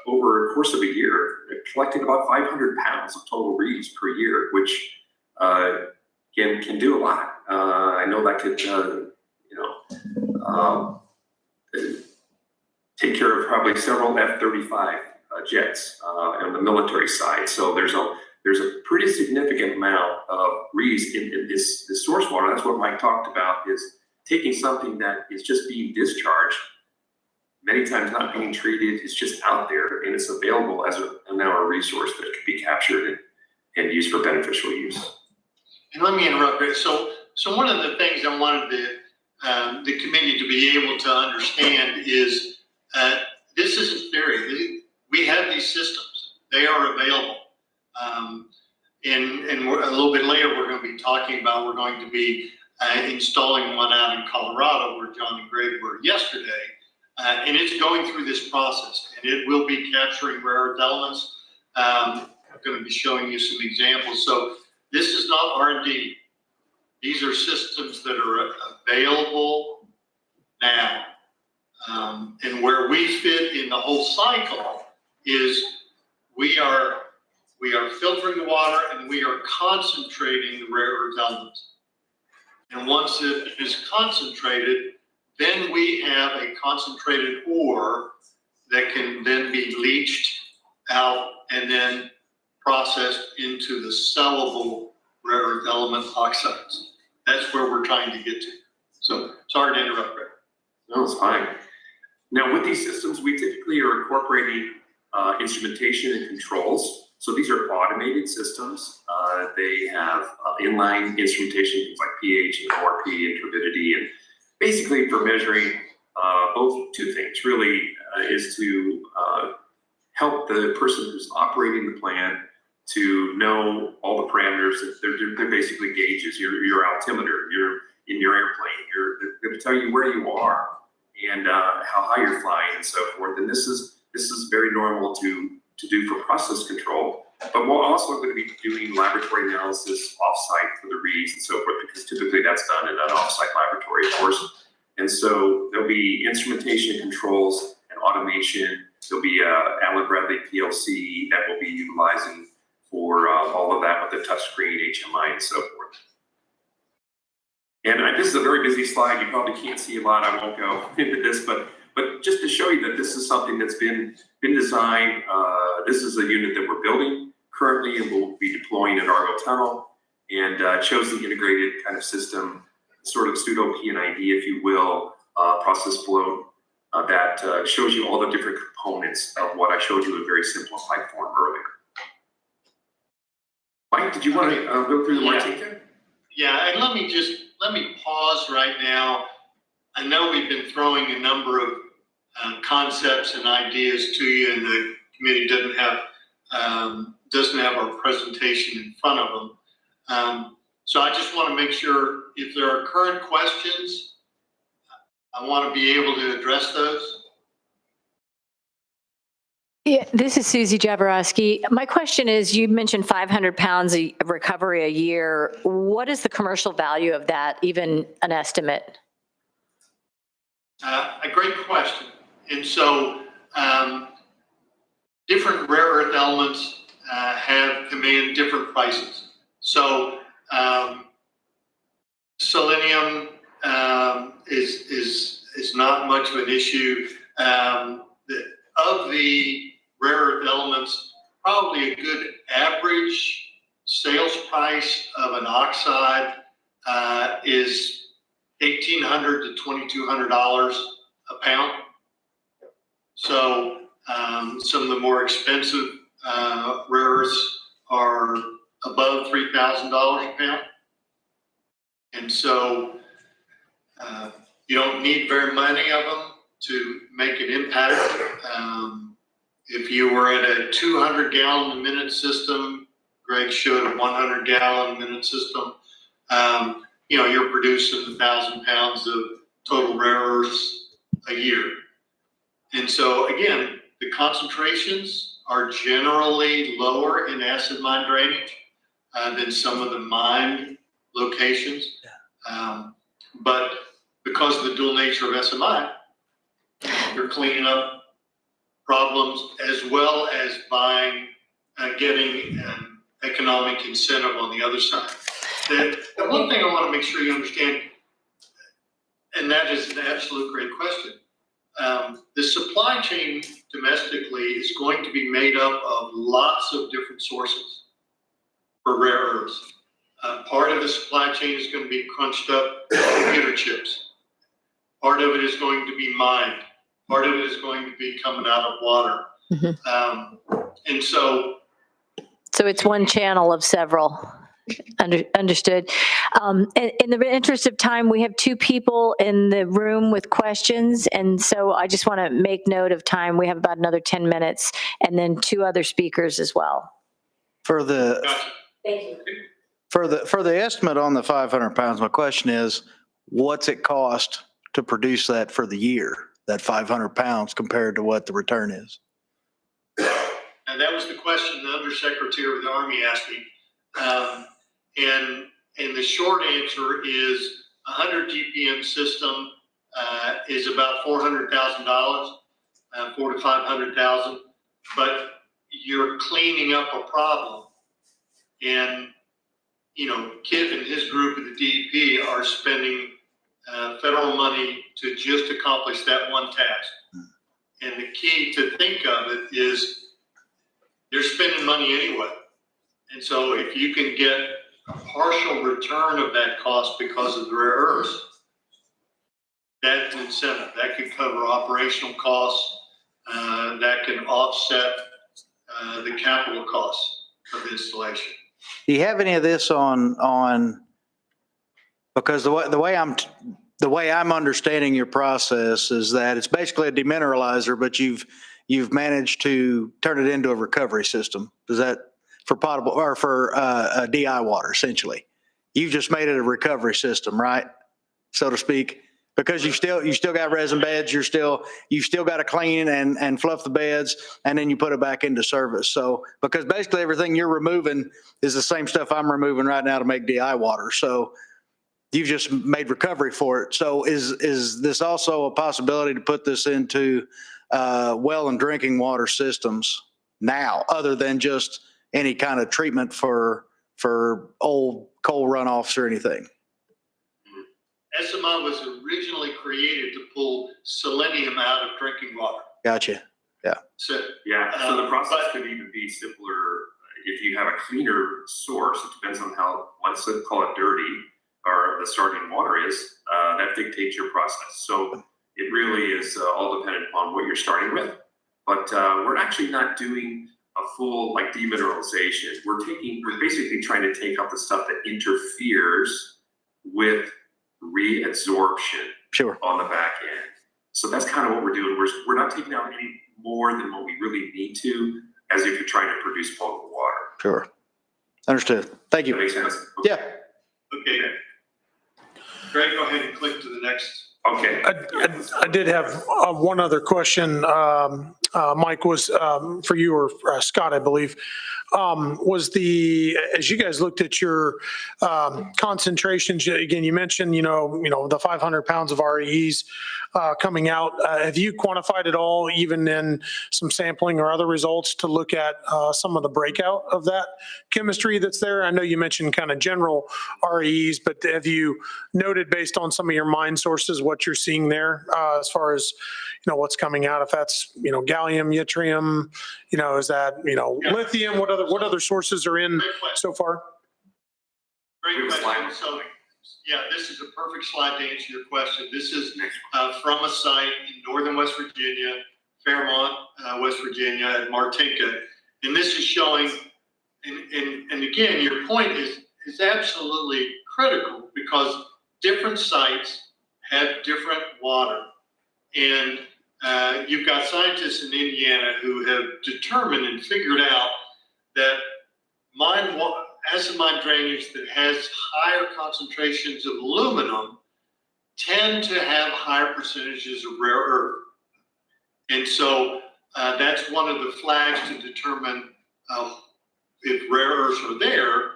over a course of a year, collecting about 500 pounds of total rees per year, which can do a lot. I know that could, take care of probably several F-35 jets on the military side. So there's a pretty significant amount of rees in this source water. That's what Mike talked about, is taking something that is just being discharged, many times not being treated, it's just out there and it's available as now a resource that could be captured and used for beneficial use.
And let me interrupt here. So one of the things I wanted the committee to be able to understand is this isn't theory. We have these systems. They are available. And a little bit later, we're going to be talking about, we're going to be installing one out in Colorado where John and Greg were yesterday. And it's going through this process, and it will be capturing rare earth elements. I'm going to be showing you some examples. So this is not R&D. These are systems that are available now. And where we fit in the whole cycle is we are filtering the water and we are concentrating the rare earth elements. And once it is concentrated, then we have a concentrated ore that can then be leached out and then processed into the sellable rare earth element oxides. That's where we're trying to get to. So sorry to interrupt, Greg.
No, it's fine. Now with these systems, we typically are incorporating instrumentation and controls. So these are automated systems. They have inline instrumentation, things like pH and ORP and turbidity, and basically for measuring both two things really is to help the person who's operating the plant to know all the parameters. They're basically gauges, your altimeter, you're in your airplane, they're going to tell you where you are and how high you're flying and so forth. And this is very normal to do for process control. But we're also going to be doing laboratory analysis offsite for the reads and so forth, because typically that's done in an offsite laboratory, of course. And so there'll be instrumentation controls and automation There'll be Allen Bradley PLC that will be utilizing for all of that with the touchscreen, HMI, and so forth. And this is a very busy slide. You probably can't see a lot. I won't go into this, but just to show you that this is something that's been designed. This is a unit that we're building currently and will be deploying at Argo Tunnel, and it shows the integrated kind of system, sort of pseudo PNID, if you will, process flow that shows you all the different components of what I showed you in very simplified form earlier. Mike, did you want to go through the Martika?
Yeah, and let me pause right now. I know we've been throwing a number of concepts and ideas to you, and the committee doesn't have our presentation in front of them. So I just want to make sure if there are current questions, I want to be able to address those.
Yeah, this is Susie Jaworowski. My question is, you mentioned 500 pounds of recovery a year. What is the commercial value of that, even an estimate?
A great question. And so different rare earth elements command different prices. So selenium is not much of an issue. Of the rare earth elements, probably a good average sales price of an oxide is $1,800 to $2,200 a pound. So some of the more expensive rare earths are above $3,000 a pound. And so you don't need very many of them to make an impact. If you were at a 200 gallon a minute system, Greg showed a 100 gallon a minute system, you're producing 1,000 pounds of total rare earths a year. And so again, the concentrations are generally lower in acid mine drainage than some of the mine locations. But because of the dual nature of SMI, you're cleaning up problems as well as getting an economic incentive on the other side. The one thing I want to make sure you understand, and that is an absolute great question. The supply chain domestically is going to be made up of lots of different sources for rare earths. Part of the supply chain is going to be crunched up computer chips. Part of it is going to be mined. Part of it is going to be coming out of water. And so
it's one channel of several. Understood. In the interest of time, we have two people in the room with questions. And so I just want to make note of time. We have about another 10 minutes and then two other speakers as well.
For the estimate on the 500 pounds, my question is, what's it cost to produce that for the year, that 500 pounds compared to what the return is?
And that was the question the Undersecretary of the Army asked me. And the short answer is 100 GPM system is about $400,000, $400,000 to $500,000, but you're cleaning up a problem. And, Kip and his group at the DEP are spending federal money to just accomplish that one task. And the key to think of it is they're spending money anyway. And so if you can get a partial return of that cost because of the rare earths, that's an incentive. That could cover operational costs. That can offset the capital costs of installation.
Do you have any of this on because the way I'm understanding your process is that it's basically a demineralizer, but you've managed to turn it into a recovery system. Does that for potable or for DI water essentially? You've just made it a recovery system, right? So to speak, because you still got resin beds, you've still got to clean and fluff the beds, and then you put it back into service. So because basically everything you're removing is the same stuff I'm removing right now to make DI water. So you've just made recovery for it. So is this also a possibility to put this into well and drinking water systems now, other than just any kind of treatment for old coal runoffs or anything?
SMI was originally created to pull selenium out of drinking water.
Gotcha.
So,
Yeah, so the process
but-
could even be simpler if you have a cleaner source. It depends on how, let's call it dirty, or the starting water is, that dictates your process. So it really is all dependent upon what you're starting with. But we're actually not doing a full like demineralization. We're basically trying to take out the stuff that interferes with reabsorption
Sure.
on the back end. So that's kind of what we're doing. We're not taking out any more than what we really need to, as if you're trying to produce potable water.
Sure. Understood. Thank
That
you.
makes sense?
Yeah.
Okay. Greg, go ahead and click to the next.
Okay.
I did have one other question, Mike, was for you or Scott, I believe. As you guys looked at your concentrations, again, you mentioned, the 500 pounds of REEs coming out. Have you quantified it all, even in some sampling or other results, to look at some of the breakout of that chemistry that's there? I know you mentioned kind of general REEs, but have you noted, based on some of your mine sources, what you're seeing there as far as, what's coming out? If that's, gallium, yttrium, is that, lithium, what other sources are in
Great question.
so far?
Great
We have a
question.
slide.
So, yeah, this is a perfect slide to answer your question. This is from a site in northern West Virginia, Fairmont, West Virginia, at Martinka. And this is showing, and again, your point is absolutely critical, because different sites have different water. And you've got scientists in Indiana who have determined and figured out that acid mine drainage that has higher concentrations of aluminum tend to have higher percentages of rare earth. And so that's one of the flags to determine if rare earths are there.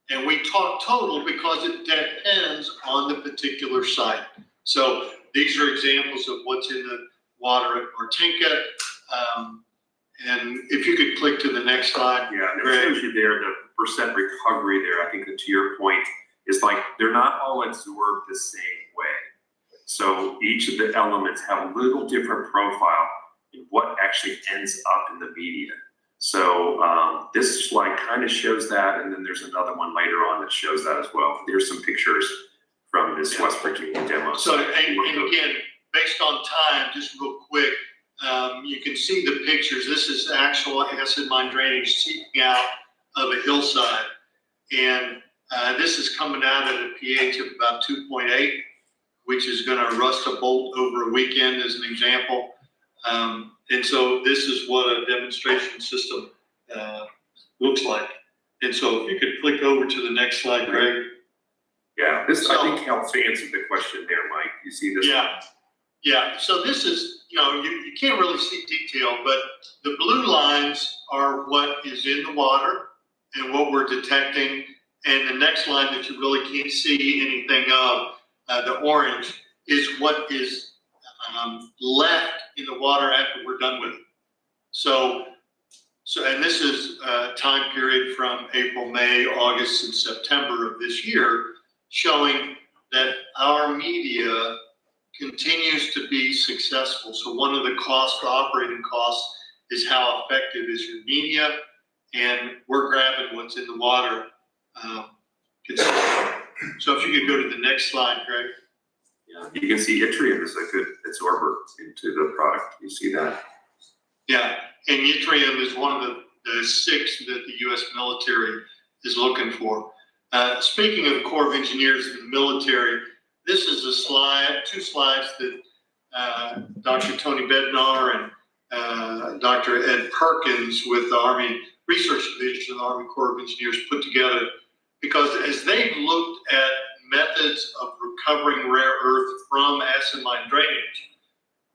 And we talk total because it depends on the particular site. So these are examples of what's in the water at Martinka. And if you could click to the next slide.
Yeah, and it
Greg.
shows you there the percent recovery there. I think that, to your point, is like they're not all absorbed the same way. So each of the elements have a little different profile in what actually ends up in the media. So this slide kind of shows that, and then there's another one later on that shows that as well. There's some pictures from this West Virginia demo.
So, and again, based on time, just real quick, you can see the pictures. This is actual acid mine drainage seeping out of a hillside. And this is coming out at a pH of about 2.8, which is going to rust a bolt over a weekend, as an example. And so this is what a demonstration system looks like. And so if you could click over to the next slide, Greg.
Yeah, this I think helps to answer the question there, Mike. You see this?
Yeah. So this is, you can't really see detail, but the blue lines are what is in the water and what we're detecting. And the next line that you really can't see anything of, the orange, is what is left in the water after we're done with it. So, and this is a time period from April, May, August, and September of this year, showing that our media continues to be successful. So one of the operating costs is how effective is your media, and we're grabbing what's in the water consistently. So if you could go to the next slide, Greg.
Yeah, you can see yttrium is a good absorber into the product. You see that?
Yeah, and yttrium is one of the 6 that the U.S. military is looking for. Speaking of the Corps of Engineers and the military, this is two slides that Dr. Tony Bednar and Dr. Ed Perkins with the Army Research Division of the Army Corps of Engineers put together, because as they looked at methods of recovering rare earth from acid mine drainage,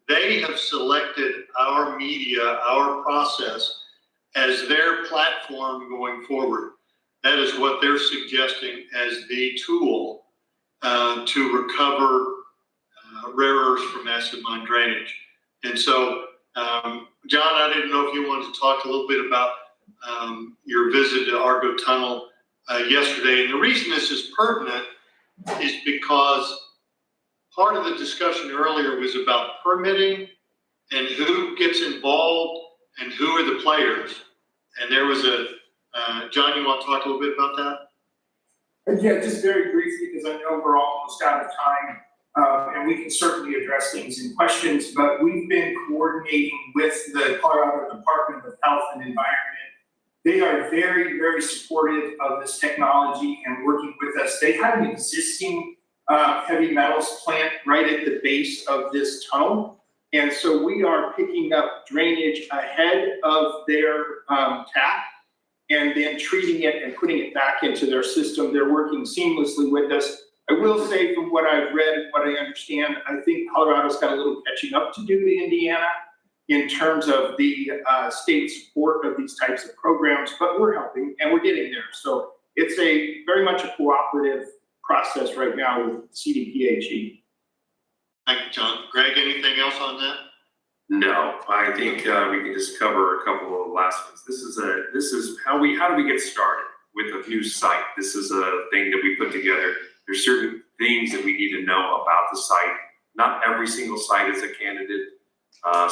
they have selected our media, our process, as their platform going forward. That is what they're suggesting as the tool to recover rare earths from acid mine drainage. And so John, I didn't know if you wanted to talk a little bit about your visit to Argo Tunnel yesterday. And the reason this is pertinent is because part of the discussion earlier was about permitting and who gets involved and who are the players. And there was John, you want to talk a little bit about that?
Yeah, just very briefly, because I know we're almost out of time, and we can certainly address things in questions, but we've been coordinating with the Colorado Department of Health and Environment. They are very, very supportive of this technology and working with us. They have an existing heavy metals plant right at the base of this tunnel. And so we are picking up drainage ahead of their tap and then treating it and putting it back into their system. They're working seamlessly with us. I will say, from what I've read and what I understand, I think Colorado's got a little catching up to do to Indiana in terms of the state support of these types of programs, but we're helping and we're getting there. So it's very much a cooperative process right now with CDPHE.
Thank you, John. Greg, anything else on that?
No, I think we can just cover a couple of last ones. This is how do we get started with a new site? This is a thing that we put together. There's certain things that we need to know about the site. Not every single site is a candidate.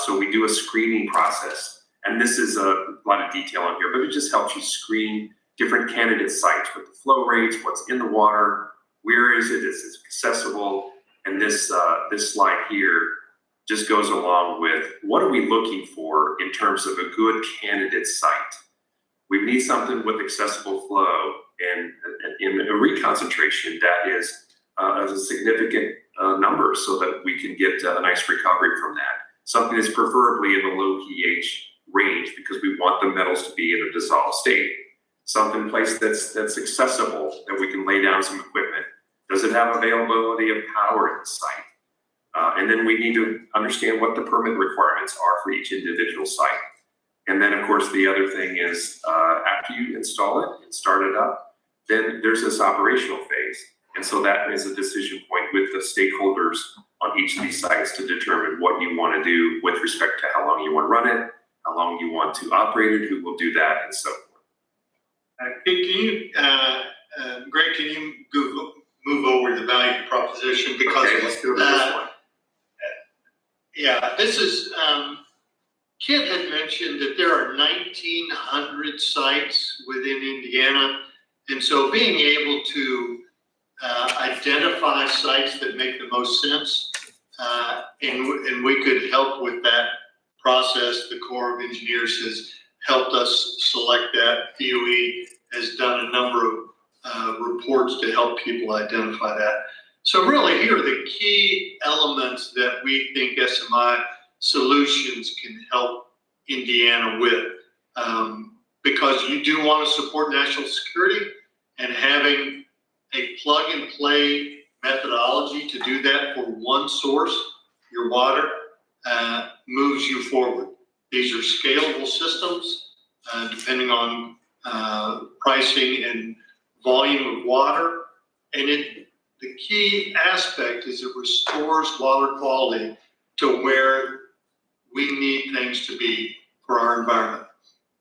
So we do a screening process, and this is a lot of detail on here, but it just helps you screen different candidate sites with the flow rates, what's in the water, where is it, is it accessible, and this slide here just goes along with what are we looking for in terms of a good candidate site. We need something with accessible flow and in a reconcentration that is a significant number so that we can get a nice recovery from that. Something that's preferably in the low pH range because we want the metals to be in a dissolved state. Something place that's accessible, that we can lay down some equipment. Does it have availability of power in the site? And then we need to understand what the permit requirements are for each individual site. And then, of course, the other thing is after you install it and start it up, then there's this operational phase. And so that is a decision point with the stakeholders on each of these sites to determine what you want to do with respect to how long you want to run it, how long you want to operate it, who will do that, and so forth.
Can you, Greg, can you move over to the value proposition? Because
Okay, let's go to this one.
Yeah, this is, Kit had mentioned that there are 1,900 sites within Indiana. And so being able to identify sites that make the most sense, and we could help with that process. The Corps of Engineers has helped us select that. DOE has done a number of reports to help people identify that. So really here are the key elements that we think SMI Solutions can help Indiana with. Because you do want to support national security, and having a plug and play methodology to do that for one source, your water, moves you forward. These are scalable systems, depending on pricing and volume of water. And the key aspect is it restores water quality to where we need things to be for our environment.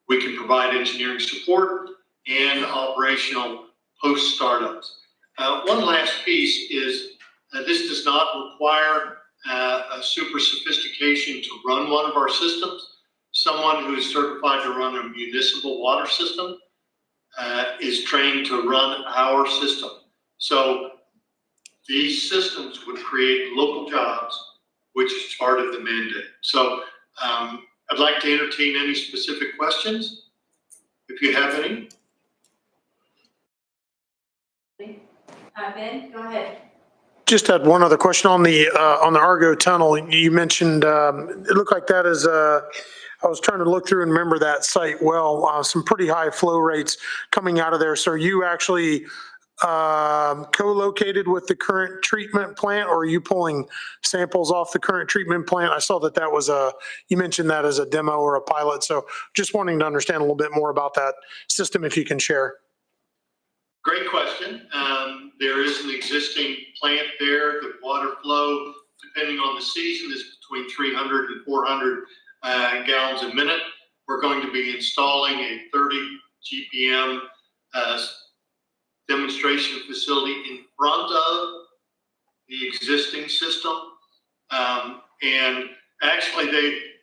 We can provide engineering support and operational post startups. One last piece is this does not require a super sophistication to run one of our systems. Someone who is certified to run a municipal water system is trained to run our system. So these systems would create local jobs, which is part of the mandate. So I'd like to entertain any specific questions, if you have any.
Ben, go ahead.
Just had one other question on the Argo Tunnel. You mentioned, it looked like that is, I was trying to look through and remember that site well, some pretty high flow rates coming out of there. So are you actually co-located with the current treatment plant, or are you pulling samples off the current treatment plant? I saw that that was you mentioned that as a demo or a pilot. So just wanting to understand a little bit more about that system, if you can share.
Great question. There is an existing plant there. The water flow, depending on the season, is between 300 and 400 gallons a minute. We're going to be installing a 30 GPM demonstration facility in front of the existing system. And actually,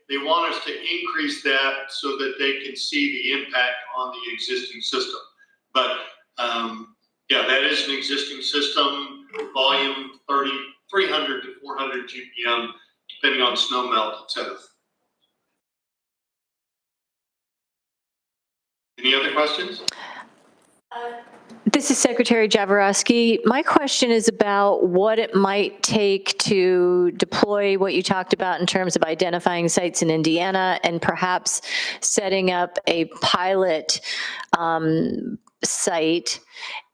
they want us to increase that so that they can see the impact on the existing system. But yeah, that is an existing system, volume 300 to 400 GPM, depending on snow melt, et cetera. Any other questions?
This is Secretary Jaworowski. My question is about what it might take to deploy what you talked about in terms of identifying sites in Indiana and perhaps setting up a pilot site.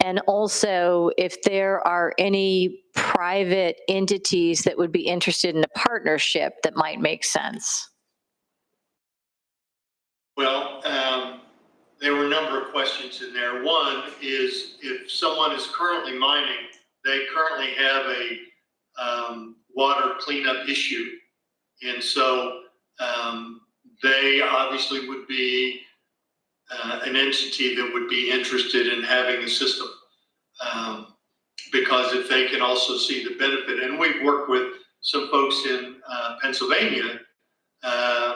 And also, if there are any private entities that would be interested in a partnership that might make sense.
Well, there were a number of questions in there. One is if someone is currently mining, they currently have a water cleanup issue. And so they obviously would be an entity that would be interested in having a system. Because if they can also see the benefit, and we've worked with some folks in Pennsylvania,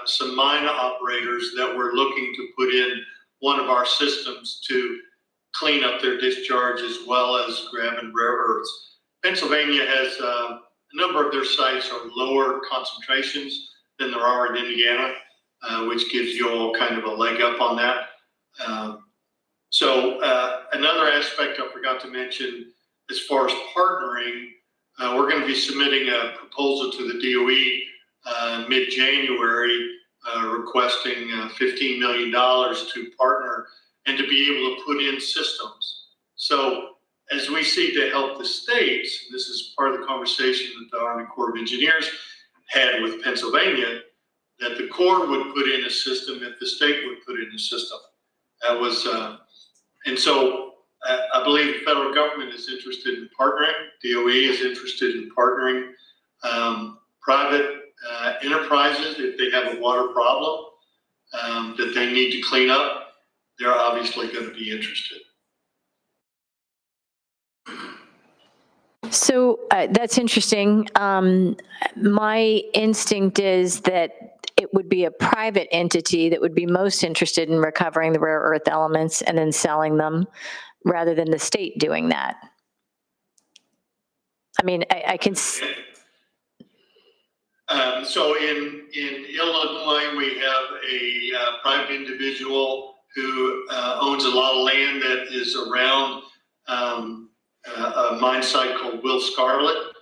some mine operators that were looking to put in one of our systems to clean up their discharge as well as grabbing rare earths. Pennsylvania has a number of their sites are lower concentrations than there are in Indiana, which gives you all kind of a leg up on that. So another aspect I forgot to mention, as far as partnering, we're going to be submitting a proposal to the DOE mid-January, requesting $15 million to partner and to be able to put in systems. So as we see to help the states, this is part of the conversation that the Army Corps of Engineers had with Pennsylvania, that the Corps would put in a system if the state would put in a system. That was, and so I believe the federal government is interested in partnering. DOE is interested in partnering. Private enterprises, if they have a water problem that they need to clean up, they're obviously going to be interested.
So that's interesting. My instinct is that it would be a private entity that would be most interested in recovering the rare earth elements and then selling them rather than the state doing that. I mean, I can...
So in Illinois, we have a private individual who owns a lot of land that is around a mine site called Will Scarlet.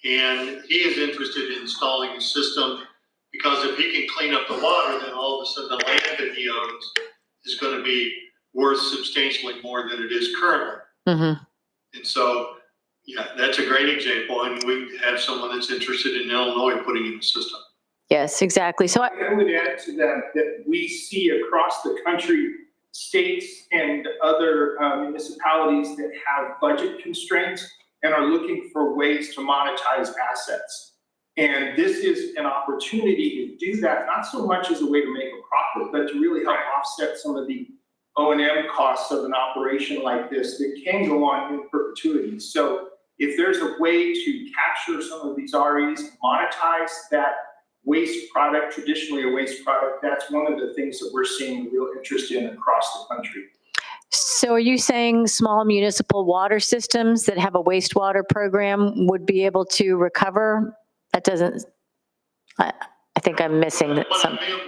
And he is interested in installing a system because if he can clean up the water, then all of a sudden the land that he owns is going to be worth substantially more than it is currently.
Mm-hmm.
And so, yeah, that's a great example. And we have someone that's interested in Illinois putting in the system.
Yes, exactly. So
I would add to that we see across the country states and other municipalities that have budget constraints and are looking for ways to monetize assets. And this is an opportunity to do that, not so much as a way to make a profit, but to really help offset some of the O&M costs of an operation like this that can go on in perpetuity. So if there's a way to capture some of these REs, monetize that waste product, traditionally a waste product, that's one of the things that we're seeing real interest in across the country.
So are you saying small municipal water systems that have a wastewater program would be able to recover? That doesn't, I think I'm missing that.
What I meant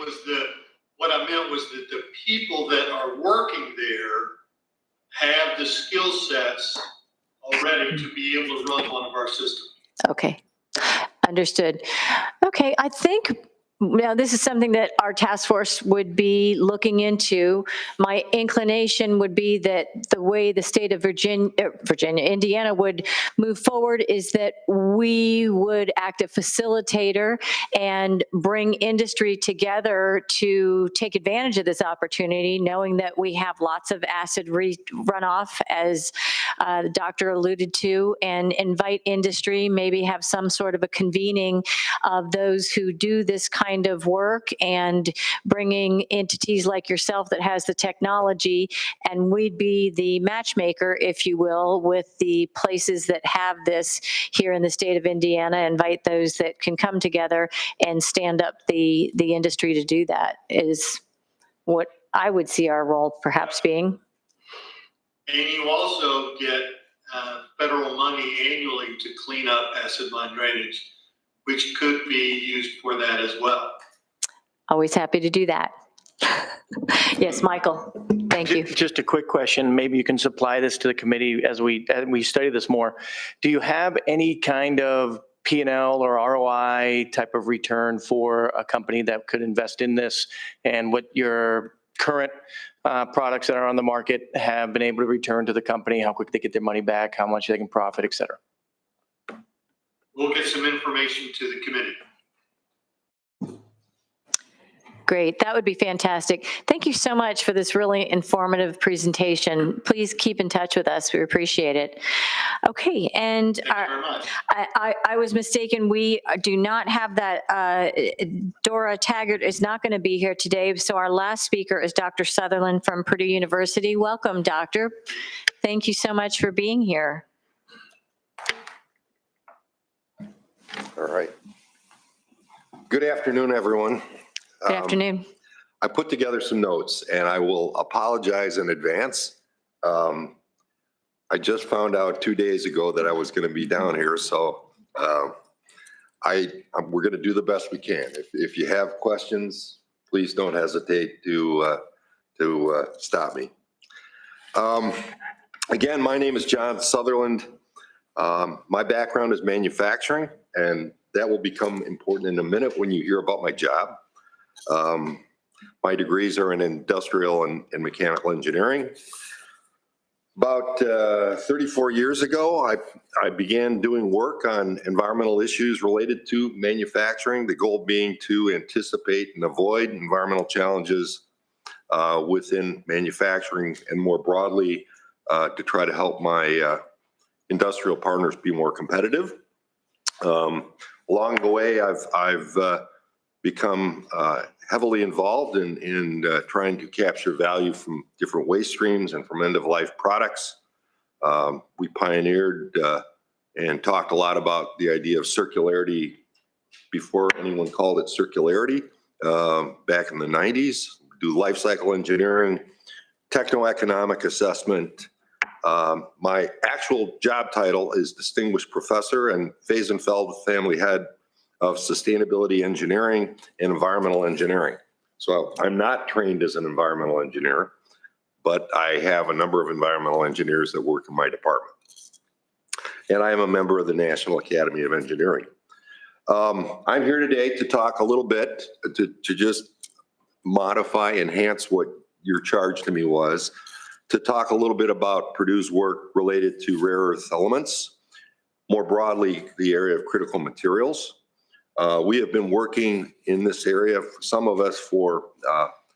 was that the people that are working there have the skill sets already to be able to run one of our systems.
Okay, understood. Okay, I think now this is something that our task force would be looking into. My inclination would be that the way the state of Indiana would move forward is that we would act a facilitator and bring industry together to take advantage of this opportunity, knowing that we have lots of acid runoff, as the doctor alluded to, and invite industry, maybe have some sort of a convening of those who do this kind of work and bringing entities like yourself that has the technology, and we'd be the matchmaker, if you will, with the places that have this here in the state of Indiana, invite those that can come together and stand up the industry to do that, is what I would see our role perhaps being.
And you also get federal money annually to clean up acid mine drainage, which could be used for that as well.
Always happy to do that. Yes, Michael, thank you.
Just a quick question. Maybe you can supply this to the committee as we study this more. Do you have any kind of P&L or ROI type of return for a company that could invest in this, and what your current products that are on the market have been able to return to the company, how quick they get their money back, how much they can profit, et cetera?
We'll get some information to the committee.
Great, that would be fantastic. Thank you so much for this really informative presentation. Please keep in touch with us. We appreciate it. Okay, and
Thank you very much.
I was mistaken. We do not have that. Dora Taggart is not going to be here today. So our last speaker is Dr. Sutherland from Purdue University. Welcome, Doctor. Thank you so much for being here.
All right. Good afternoon, everyone.
Good afternoon.
I put together some notes, and I will apologize in advance. I just found out 2 days ago that I was going to be down here, so we're going to do the best we can. If you have questions, please don't hesitate to stop me. Again, my name is John Sutherland. My background is manufacturing, and that will become important in a minute when you hear about my job. My degrees are in industrial and mechanical engineering. About 34 years ago, I began doing work on environmental issues related to manufacturing, the goal being to anticipate and avoid environmental challenges within manufacturing, and more broadly, to try to help my industrial partners be more competitive. Along the way, I've become heavily involved in trying to capture value from different waste streams and from end-of-life products. We pioneered and talked a lot about the idea of circularity before anyone called it circularity back in the 90s. Do life cycle engineering, techno-economic assessment. My actual job title is Distinguished Professor and Faisenfeld Family Head of Sustainability Engineering and Environmental Engineering. So I'm not trained as an environmental engineer, but I have a number of environmental engineers that work in my department. And I am a member of the National Academy of Engineering. I'm here today to talk a little bit, to just modify, enhance what your charge to me was, to talk a little bit about Purdue's work related to rare earth elements, more broadly, the area of critical materials. We have been working in this area, some of us, for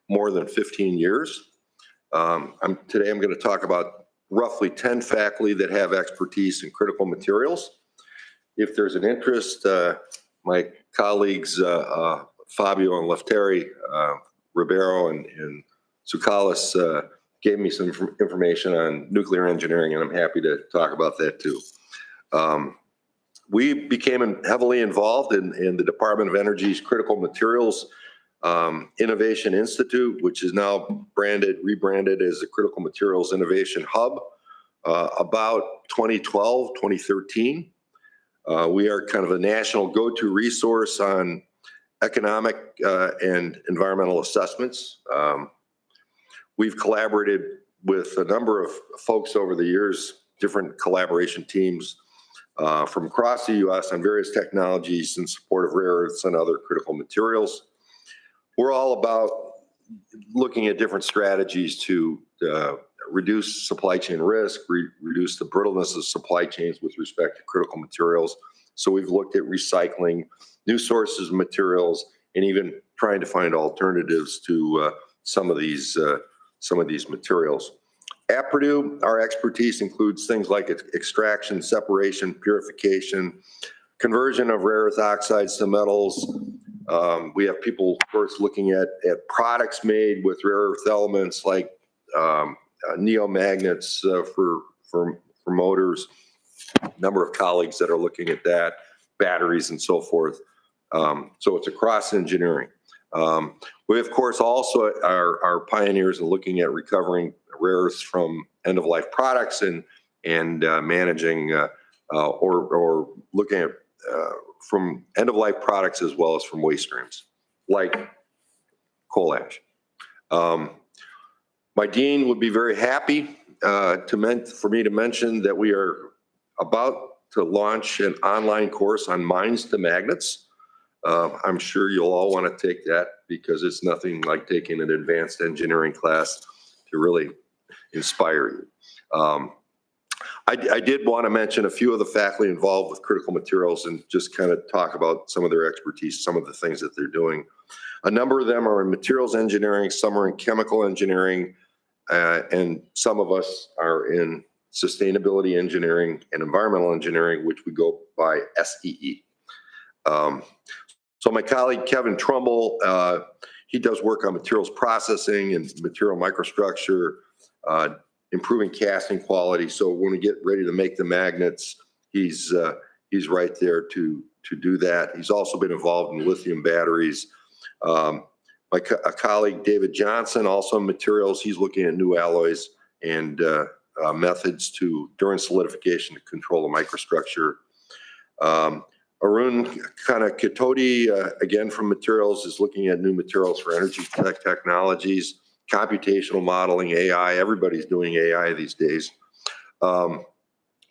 more than 15 years. Today I'm going to talk about roughly 10 faculty that have expertise in critical materials. If there's an interest, my colleagues Fabio and Lefteri, Ribeiro and Tsoukalis gave me some information on nuclear engineering, and I'm happy to talk about that too. We became heavily involved in the Department of Energy's Critical Materials Innovation Institute, which is now rebranded as the Critical Materials Innovation Hub, about 2012, 2013. We are kind of a national go-to resource on economic and environmental assessments. We've collaborated with a number of folks over the years, different collaboration teams from across the U.S. on various technologies in support of rare earths and other critical materials. We're all about looking at different strategies to reduce supply chain risk, reduce the brittleness of supply chains with respect to critical materials. So we've looked at recycling, new sources of materials, and even trying to find alternatives to some of these materials. At Purdue, our expertise includes things like extraction, separation, purification, conversion of rare earth oxides to metals. We have people, of course, looking at products made with rare earth elements like neomagnets for motors. A number of colleagues that are looking at that, batteries and so forth. So it's across engineering. We, of course, also are pioneers in looking at recovering rare earths from end-of-life products and managing or looking at from end-of-life products as well as from waste streams, like coal ash. My dean would be very happy for me to mention that we are about to launch an online course on mines to magnets. I'm sure you'll all want to take that because it's nothing like taking an advanced engineering class to really inspire you. I did want to mention a few of the faculty involved with critical materials and just kind of talk about some of their expertise, some of the things that they're doing. A number of them are in materials engineering, some are in chemical engineering, and some of us are in sustainability engineering and environmental engineering, which we go by SEE. So my colleague, Kevin Trumbull, he does work on materials processing and material microstructure, improving casting quality. So when we get ready to make the magnets, he's right there to do that. He's also been involved in lithium batteries. My colleague, David Johnson, also in materials, he's looking at new alloys and methods during solidification to control the microstructure. Arun Katoti, again from materials, is looking at new materials for energy technologies, computational modeling, AI. Everybody's doing AI these days.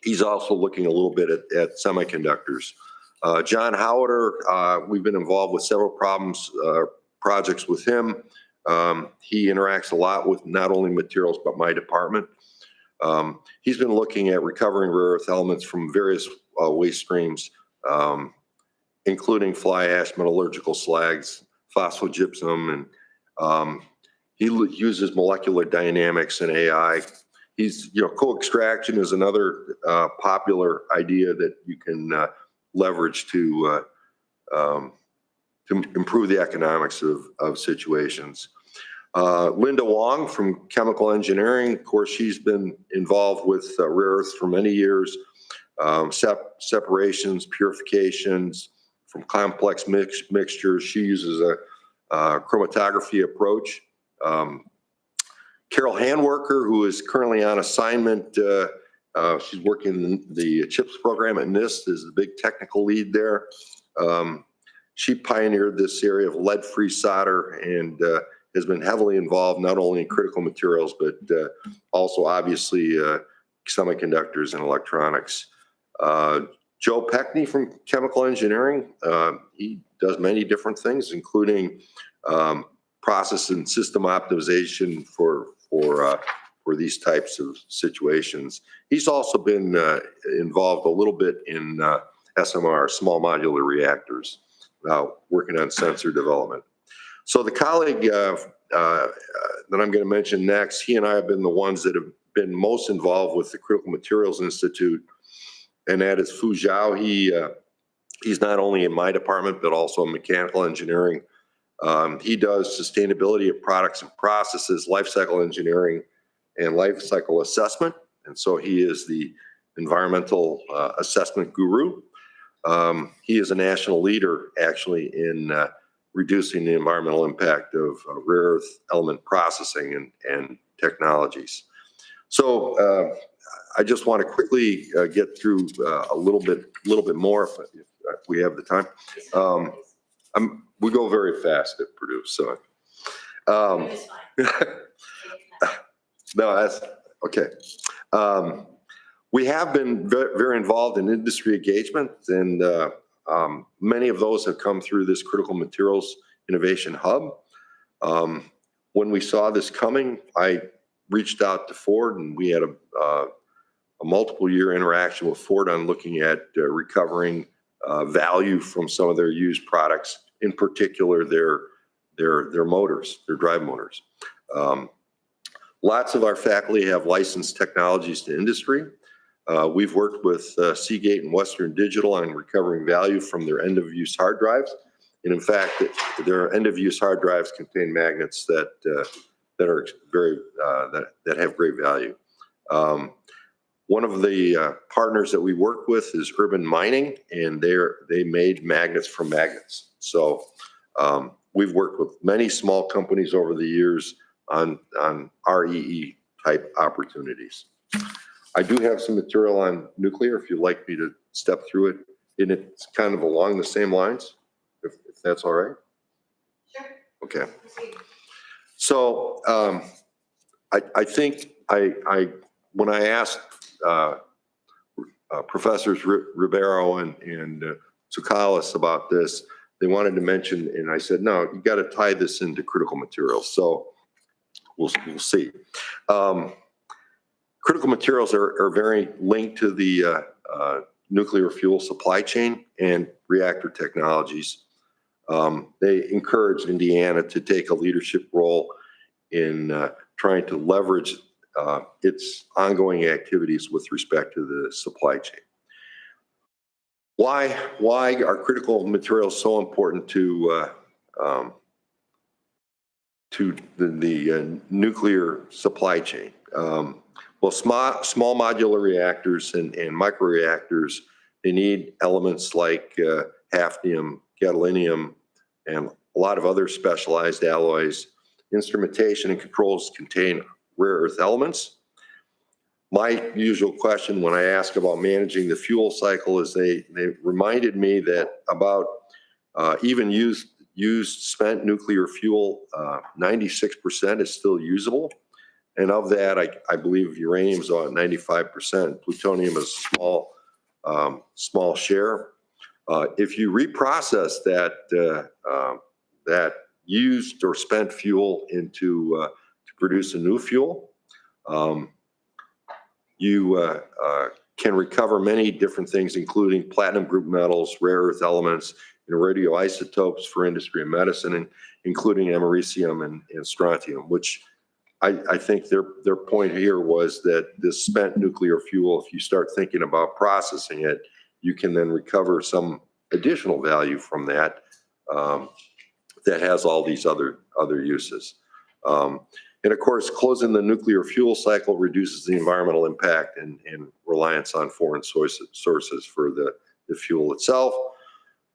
He's also looking a little bit at semiconductors. John Howder, we've been involved with several projects with him. He interacts a lot with not only materials, but my department. He's been looking at recovering rare earth elements from various waste streams, including fly ash, metallurgical slags, phosphogypsum, and he uses molecular dynamics and AI. Co-extraction is another popular idea that you can leverage to improve the economics of situations. Linda Wong from chemical engineering, of course, she's been involved with rare earths for many years. Separations, purifications from complex mixtures. She uses a chromatography approach. Carol Handwerker, who is currently on assignment, she's working in the CHIPS program at NIST, is the big technical lead there. She pioneered this area of lead-free solder and has been heavily involved not only in critical materials, but also obviously semiconductors and electronics. Joe Peckney from chemical engineering, he does many different things, including process and system optimization for these types of situations. He's also been involved a little bit in SMR, small modular reactors, working on sensor development. So the colleague that I'm going to mention next, he and I have been the ones that have been most involved with the Critical Materials Institute, and that is Fu Zhao. He's not only in my department, but also in mechanical engineering. He does sustainability of products and processes, life cycle engineering, and life cycle assessment. And so he is the environmental assessment guru. He is a national leader, actually, in reducing the environmental impact of rare earth element processing and technologies. So I just want to quickly get through a little bit more if we have the time. We go very fast at Purdue, so. No, that's okay. We have been very involved in industry engagement, and many of those have come through this Critical Materials Innovation Hub. When we saw this coming, I reached out to Ford, and we had a multiple-year interaction with Ford on looking at recovering value from some of their used products, in particular their motors, their drive motors. Lots of our faculty have licensed technologies to industry. We've worked with Seagate and Western Digital on recovering value from their end-of-use hard drives. And in fact, their end-of-use hard drives contain magnets that are very, that have great value. One of the partners that we work with is Urban Mining, and they made magnets from magnets. So we've worked with many small companies over the years on REE type opportunities. I do have some material on nuclear if you'd like me to step through it, and it's kind of along the same lines, if that's all right. Sure. Okay. So I think when I asked Professors Ribeiro and Tsoukalos about this, they wanted to mention, and I said, no, you got to tie this into critical materials. So we'll see. Critical materials are very linked to the nuclear fuel supply chain and reactor technologies. They encouraged Indiana to take a leadership role in trying to leverage its ongoing activities with respect to the supply chain. Why are critical materials so important to the nuclear supply chain? Well, small modular reactors and microreactors, they need elements like hafnium, gadolinium, and a lot of other specialized alloys. Instrumentation and controls contain rare earth elements. My usual question when I ask about managing the fuel cycle is they reminded me that about even used spent nuclear fuel, 96% is still usable. And of that, I believe uranium is on 95%. Plutonium is a small share. If you reprocess that used or spent fuel into to produce a new fuel, you can recover many different things, including platinum group metals, rare earth elements, and radioisotopes for industry and medicine, and including americium and strontium, which I think their point here was that this spent nuclear fuel, if you start thinking about processing it, you can then recover some additional value from that that has all these other uses. And of course, closing the nuclear fuel cycle reduces the environmental impact and reliance on foreign sources for the fuel itself.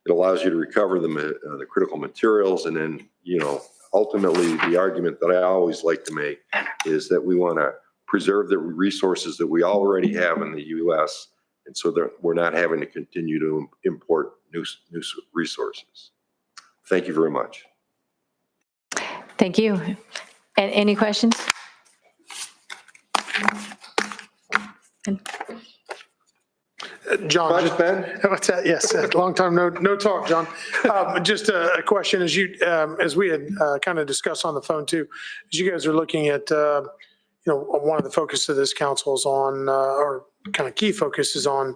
It allows you to recover the critical materials, and then, ultimately, the argument that I always like to make is that we want to preserve the resources that we already have in the U.S., and so that we're not having to continue to import new resources. Thank you very much.
Thank you. And any questions?
John,
Much, Ben?
what's that? Yes, long time no talk, John. Just a question, as we had kind of discussed on the phone too, as you guys are looking at, one of the focus of this council is on, or kind of key focus is on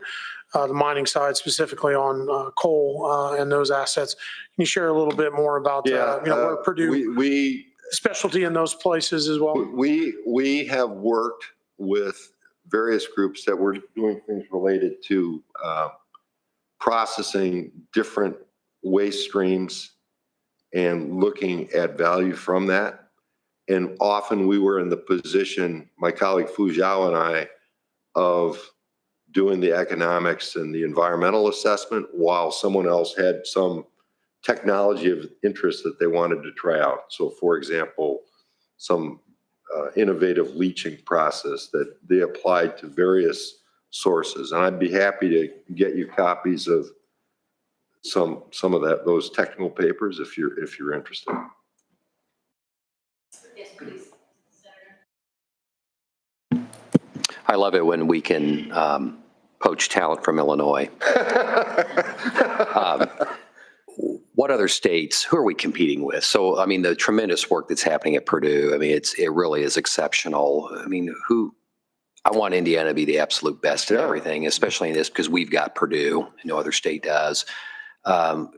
the mining side, specifically on coal and those assets. Can you share a little bit more about, where Purdue specialty in those places as well?
We have worked with various groups that were doing things related to processing different waste streams and looking at value from that. And often we were in the position, my colleague Fujao and I, of doing the economics and the environmental assessment while someone else had some technology of interest that they wanted to try out. So for example, some innovative leaching process that they applied to various sources. And I'd be happy to get you copies of some of those technical papers if you're interested.
Yes, please.
I love it when we can poach talent from Illinois. What other other states, who are we competing with? So, I mean, the tremendous work that's happening at Purdue, I mean, it really is exceptional. I mean, I want Indiana to be the absolute best at everything, especially in this, because we've got Purdue, no other state does. Are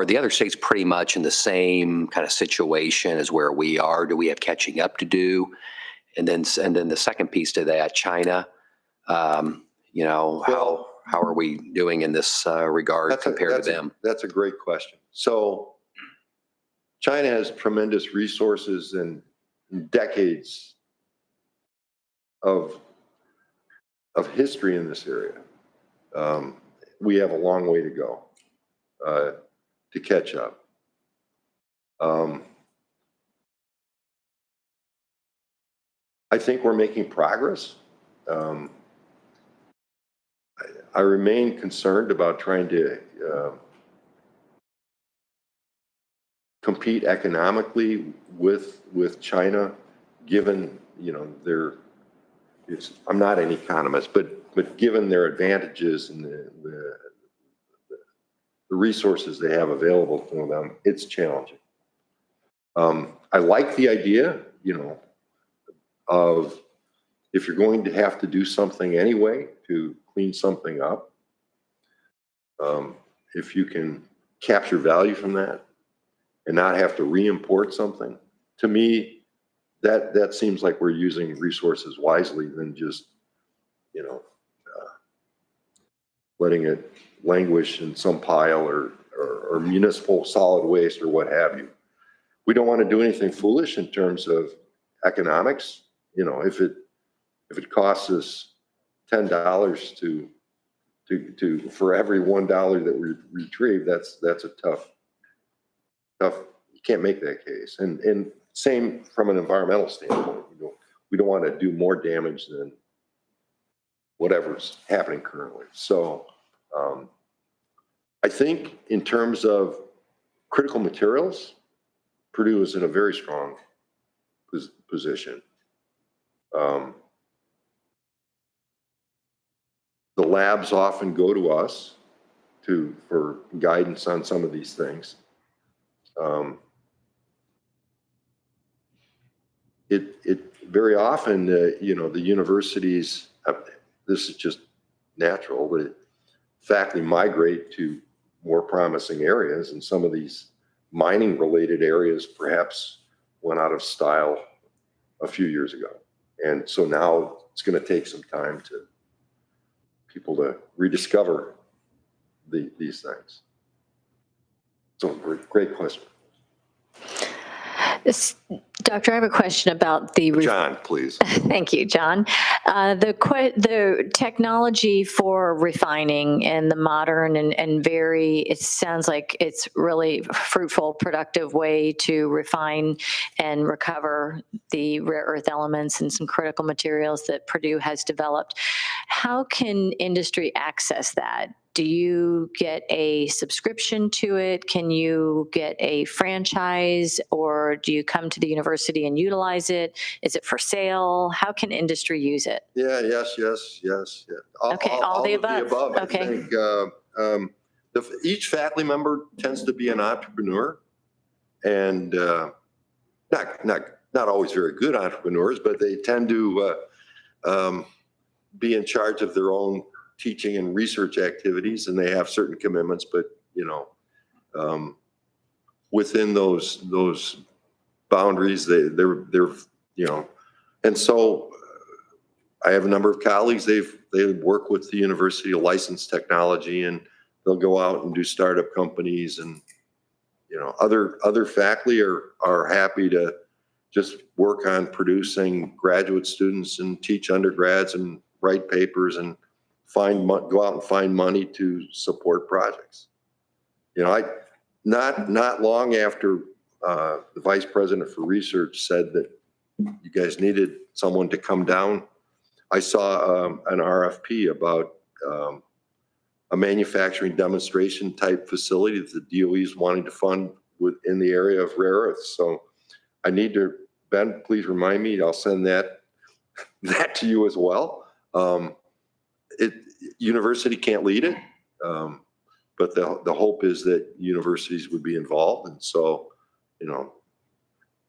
the other states pretty much in the same kind of situation as where we are? Do we have catching up to do? And then the second piece to that, China, you know, how are we doing in this regard compared to them?
That's a great question. So China has tremendous resources and decades of history in this area. We have a long way to go to catch up. I think we're making progress. I remain concerned about trying to compete economically with China, given, you know, I'm not an economist, but given their advantages and the resources they have available to them, it's challenging. I like the idea, you know, of if you're going to have to do something anyway to clean something up, if you can capture value from that and not have to re-import something, to me, that seems like we're using resources wisely than just, you know, letting it languish in some pile or municipal solid waste or what have you. We don't want to do anything foolish in terms of economics. You know, if it costs us $10 to for every $1 that we retrieve, that's a tough. You can't make that case. And same from an environmental standpoint. We don't want to do more damage than whatever's happening currently. So I think in terms of critical materials, Purdue is in a very strong position. The labs often go to us for guidance on some of these things. It very often, you know, the universities, this is just natural, the faculty migrate to more promising areas, and some of these mining related areas perhaps went out of style a few years ago. And so now it's going to take some time to people to rediscover these things. So great question.
Doctor, I have a question about the...
John, please.
Thank you, John. The technology for refining and the modern and very, it sounds like it's really fruitful, productive way to refine and recover the rare earth elements and some critical materials that Purdue has developed. How can industry access that? Do you get a subscription to it? Can you get a franchise, or do you come to the university and utilize it? Is it for sale? How can industry use it?
Yeah, yes.
Okay, all the above. Okay.
I think each faculty member tends to be an entrepreneur, and not always very good entrepreneurs, but they tend to be in charge of their own teaching and research activities, and they have certain commitments, but you know, within those boundaries, they're you know, and so I have a number of colleagues. They work with the university to license technology, and they'll go out and do startup companies, and you know, other faculty are happy to just work on producing graduate students and teach undergrads and write papers and go out and find money to support projects. You know, not long after the vice president for research said that you guys needed someone to come down, I saw an RFP about a manufacturing demonstration type facility that the DOE is wanting to fund within the area of rare earths. So I need to, Ben, please remind me, I'll send that to you as well. University can't lead it, but the hope is that universities would be involved. And so, you know,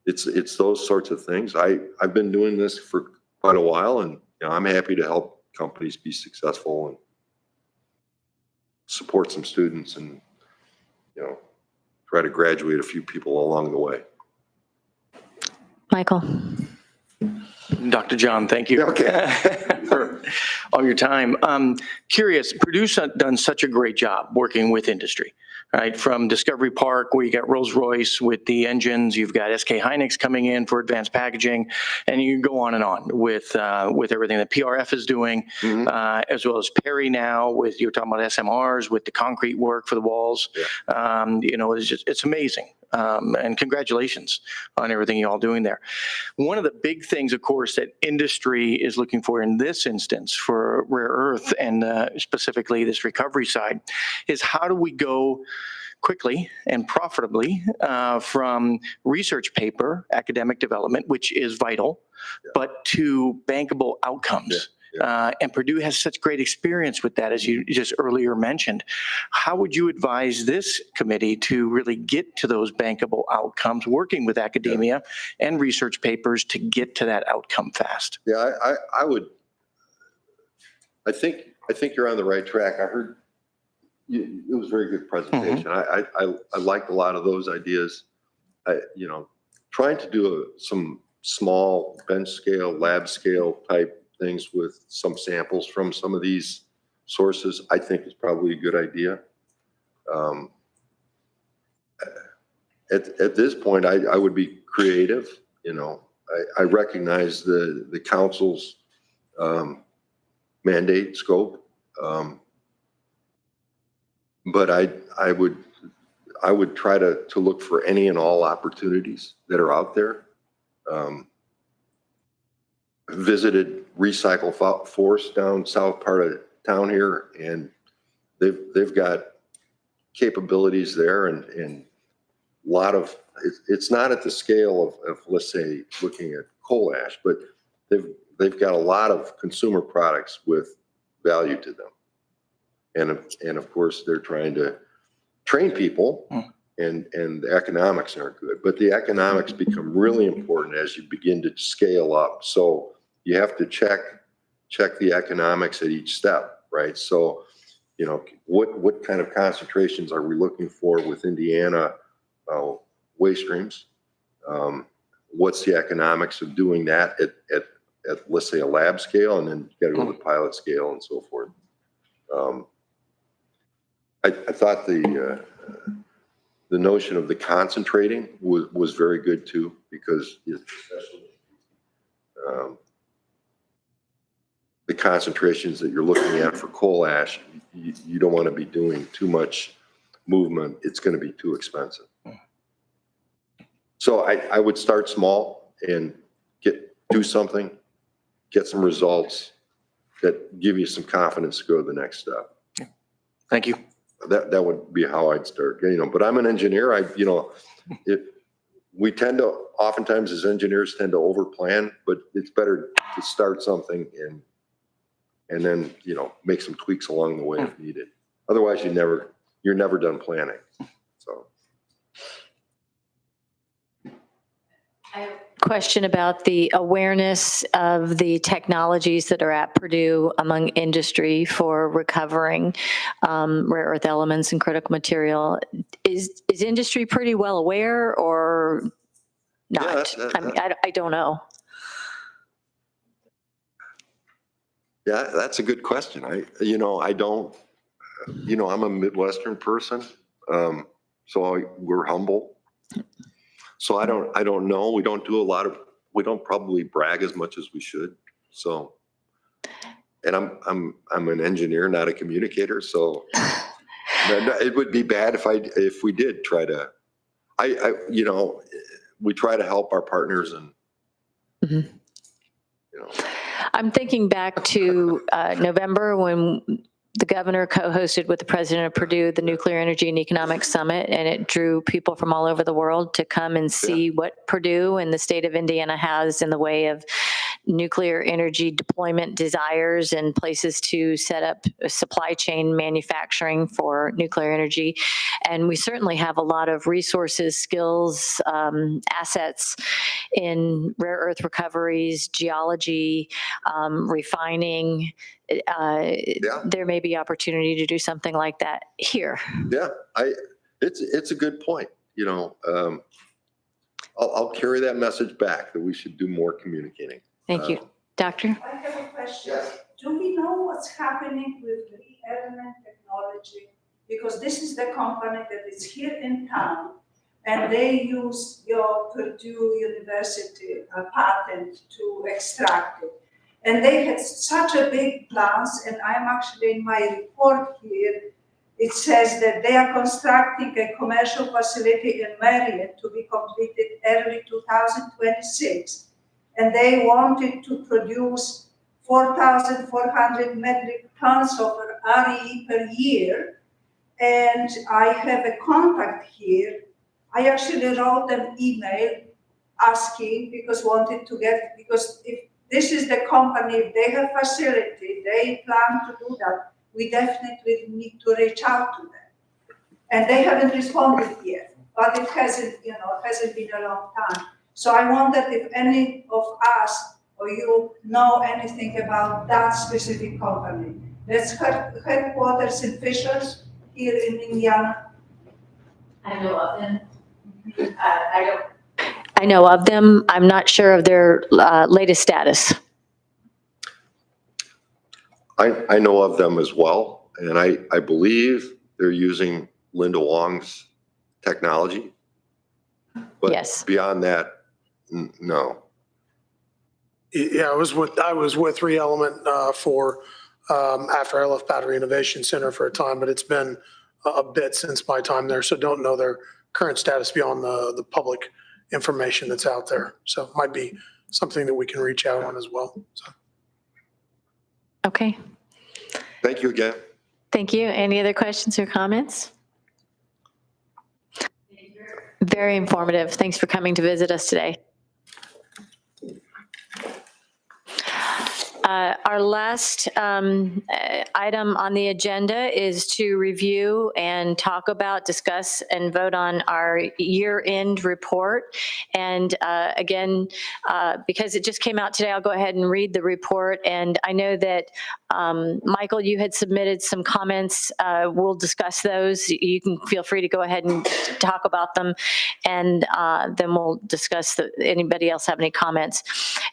it's those sorts of things. I've been doing this for quite a while, and you know, I'm happy to help companies be successful and support some students and, you know, try to graduate a few people along the way.
Michael?
Dr. John, thank you. For all your time. Curious, Purdue's done such a great job working with industry, right? From Discovery Park, where you got Rolls-Royce with the engines, you've got SK Hynix coming in for advanced packaging, and you can go on and on with everything that PRF is doing, as well as Perry now with, you're talking about SMRs, with the concrete work for the walls. You know, it's amazing. And congratulations on everything you're all doing there. One of the big things, of course, that industry is looking for in this instance for rare earth and specifically this recovery side is how do we go quickly and profitably from research paper, academic development, which is vital, but to bankable outcomes. And Purdue has such great experience with that, as you just earlier mentioned. How would you advise this committee to really get to those bankable outcomes, working with academia and research papers to get to that outcome fast?
Yeah, I would. I think you're on the right track. I heard it was a very good presentation. I liked a lot of those ideas. You know, trying to do some small bench scale, lab scale type things with some samples from some of these sources, I think is probably a good idea. At this point, I would be creative. You know, I recognize the council's mandate scope, but I would try to look for any and all opportunities that are out there. Visited Recycle Force down south part of town here, and they've got capabilities there and a lot of it's not at the scale of let's say looking at coal ash, but they've got a lot of consumer products with value to them, and of course they're trying to train people, and the economics aren't good, but the economics become really important as you begin to scale up. So you have to check the economics at each step, right? So, you know, what kind of concentrations are we looking for with Indiana waste streams? What's the economics of doing that at let's say a lab scale, and then you got to go to pilot scale and so forth. I thought the notion of the concentrating was very good too, because especially the concentrations that you're looking at for coal ash, you don't want to be doing too much movement. It's going to be too expensive. So I would start small and do something, get some results that give you some confidence to go to the next step.
Thank you.
That would be how I'd start. You know, but I'm an engineer. We tend to oftentimes as engineers tend to overplan, but it's better to start something and then, you know, make some tweaks along the way if needed. Otherwise, you're never done planning. So.
I have a question about the awareness of the technologies that are at Purdue among industry for recovering rare earth elements and critical material. Is industry pretty well aware or not?
Yeah,
I mean, I don't know.
Yeah, that's a good question. I'm a Midwestern person, so we're humble. So I don't know. We don't probably brag as much as we should. So, and I'm an engineer, not a communicator. So it would be bad if we did try to, we try to help our partners and,
I'm thinking back to November when the governor co-hosted with the president of Purdue the Nuclear Energy and Economics Summit, and it drew people from all over the world to come and see what Purdue and the state of Indiana has in the way of nuclear energy deployment desires and places to set up a supply chain manufacturing for nuclear energy. And we certainly have a lot of resources, skills, assets in rare earth recoveries, geology, refining. There may be opportunity to do something like that here.
Yeah, it's a good point. You know, I'll carry that message back that we should do more communicating.
Thank you. Doctor?
I have a question. Do we know what's happening with ReElement Technology? Because this is the company that is here in town, and they use your Purdue University patent to extract it. And they had such a big plans, and I'm actually in my report here, it says that they are constructing a commercial facility in Marion to be completed early 2026. And they wanted to produce 4,400 metric tons of RE per year. And I have a contact here. I actually wrote an email asking because if this is the company, if they have facility, they plan to do that, we definitely need to reach out to them. And they haven't responded yet, but it hasn't been a long time. So I wondered if any of us or you know anything about that specific company. That's headquarters in Fishers here in Indiana.
I know of them. I know of them. I'm not sure of their latest status.
I know of them as well, and I believe they're using Linda Wong's technology. But
Yes.
beyond that, no.
Yeah, I was with ReElement for after I left Battery Innovation Center for a time, but it's been a bit since my time there, so don't know their current status beyond the public information that's out there. So it might be something that we can reach out on as well. So.
Okay.
Thank you again.
Thank you. Any other questions or comments? Very informative. Thanks for coming to visit us today. Our last item on the agenda is to review and talk about, discuss, and vote on our year-end report. And again, because it just came out today, I'll go ahead and read the report. And I know that, Michael, you had submitted some comments. We'll discuss those. You can feel free to go ahead and talk about them. And then we'll discuss anybody else have any comments.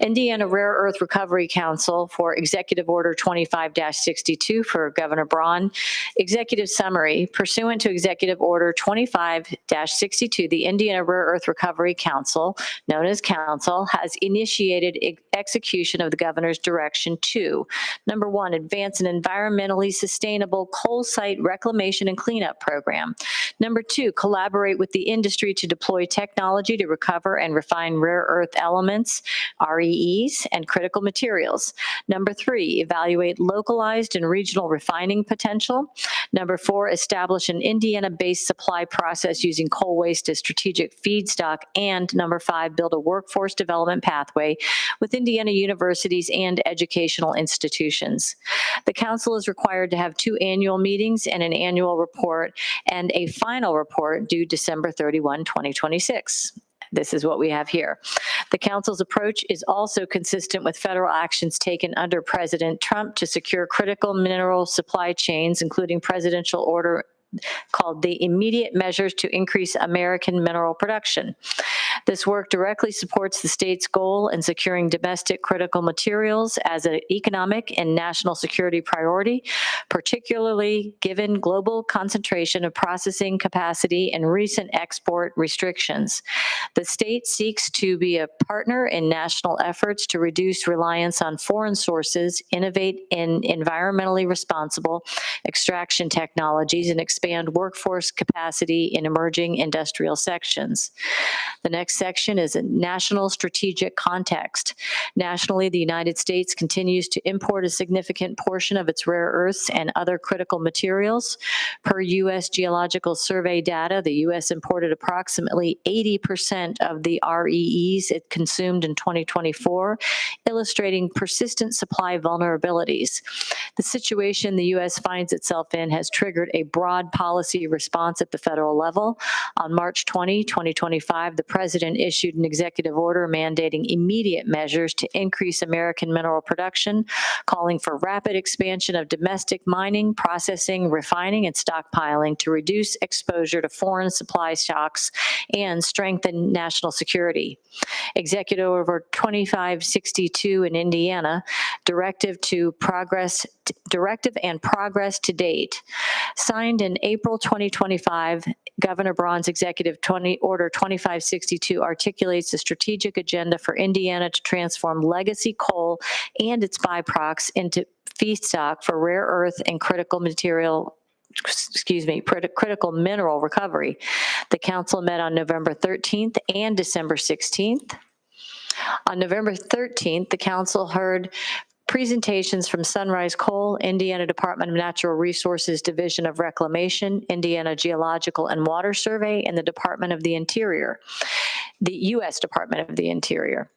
Indiana Rare Earth Recovery Council for Executive Order 25-62 for Governor Braun. Executive summary: pursuant to Executive Order 25-62, the Indiana Rare Earth Recovery Council, known as Council, has initiated execution of the governor's direction to, number one, advance an environmentally sustainable coal site reclamation and cleanup program. Number two, collaborate with the industry to deploy technology to recover and refine rare earth elements, REEs, and critical materials. Number three, evaluate localized and regional refining potential. Number four, establish an Indiana-based supply process using coal waste as strategic feedstock. And number five, build a workforce development pathway with Indiana universities and educational institutions. The council is required to have 2 annual meetings and an annual report and a final report due December 31, 2026. This is what we have here. The council's approach is also consistent with federal actions taken under President Trump to secure critical mineral supply chains, including presidential order called the Immediate Measures to Increase American Mineral Production. This work directly supports the state's goal in securing domestic critical materials as an economic and national security priority, particularly given global concentration of processing capacity and recent export restrictions. The state seeks to be a partner in national efforts to reduce reliance on foreign sources, innovate in environmentally responsible extraction technologies, and expand workforce capacity in emerging industrial sections. The next section is a national strategic context. Nationally, the United States continues to import a significant portion of its rare earths and other critical materials. Per U.S. Geological Survey data, the U.S. imported approximately 80% of the REEs it consumed in 2024, illustrating persistent supply vulnerabilities. The situation the U.S. finds itself in has triggered a broad policy response at the federal level. On March 20, 2025, the President issued an executive order mandating immediate measures to increase American mineral production, calling for rapid expansion of domestic mining, processing, refining, and stockpiling to reduce exposure to foreign supply shocks and strengthen national security. Executive Order 2562 in Indiana, Directive and Progress to Date. Signed in April 2025, Governor Braun's Executive Order 2562 articulates a strategic agenda for Indiana to transform legacy coal and its byproducts into feedstock for rare earth and critical mineral recovery. The council met on November 13th and December 16th. On November 13th, the council heard presentations from Sunrise Coal, Indiana Department of Natural Resources Division of Reclamation, Indiana Geological and Water Survey, and the Department of the Interior, the U.S. Department of the Interior.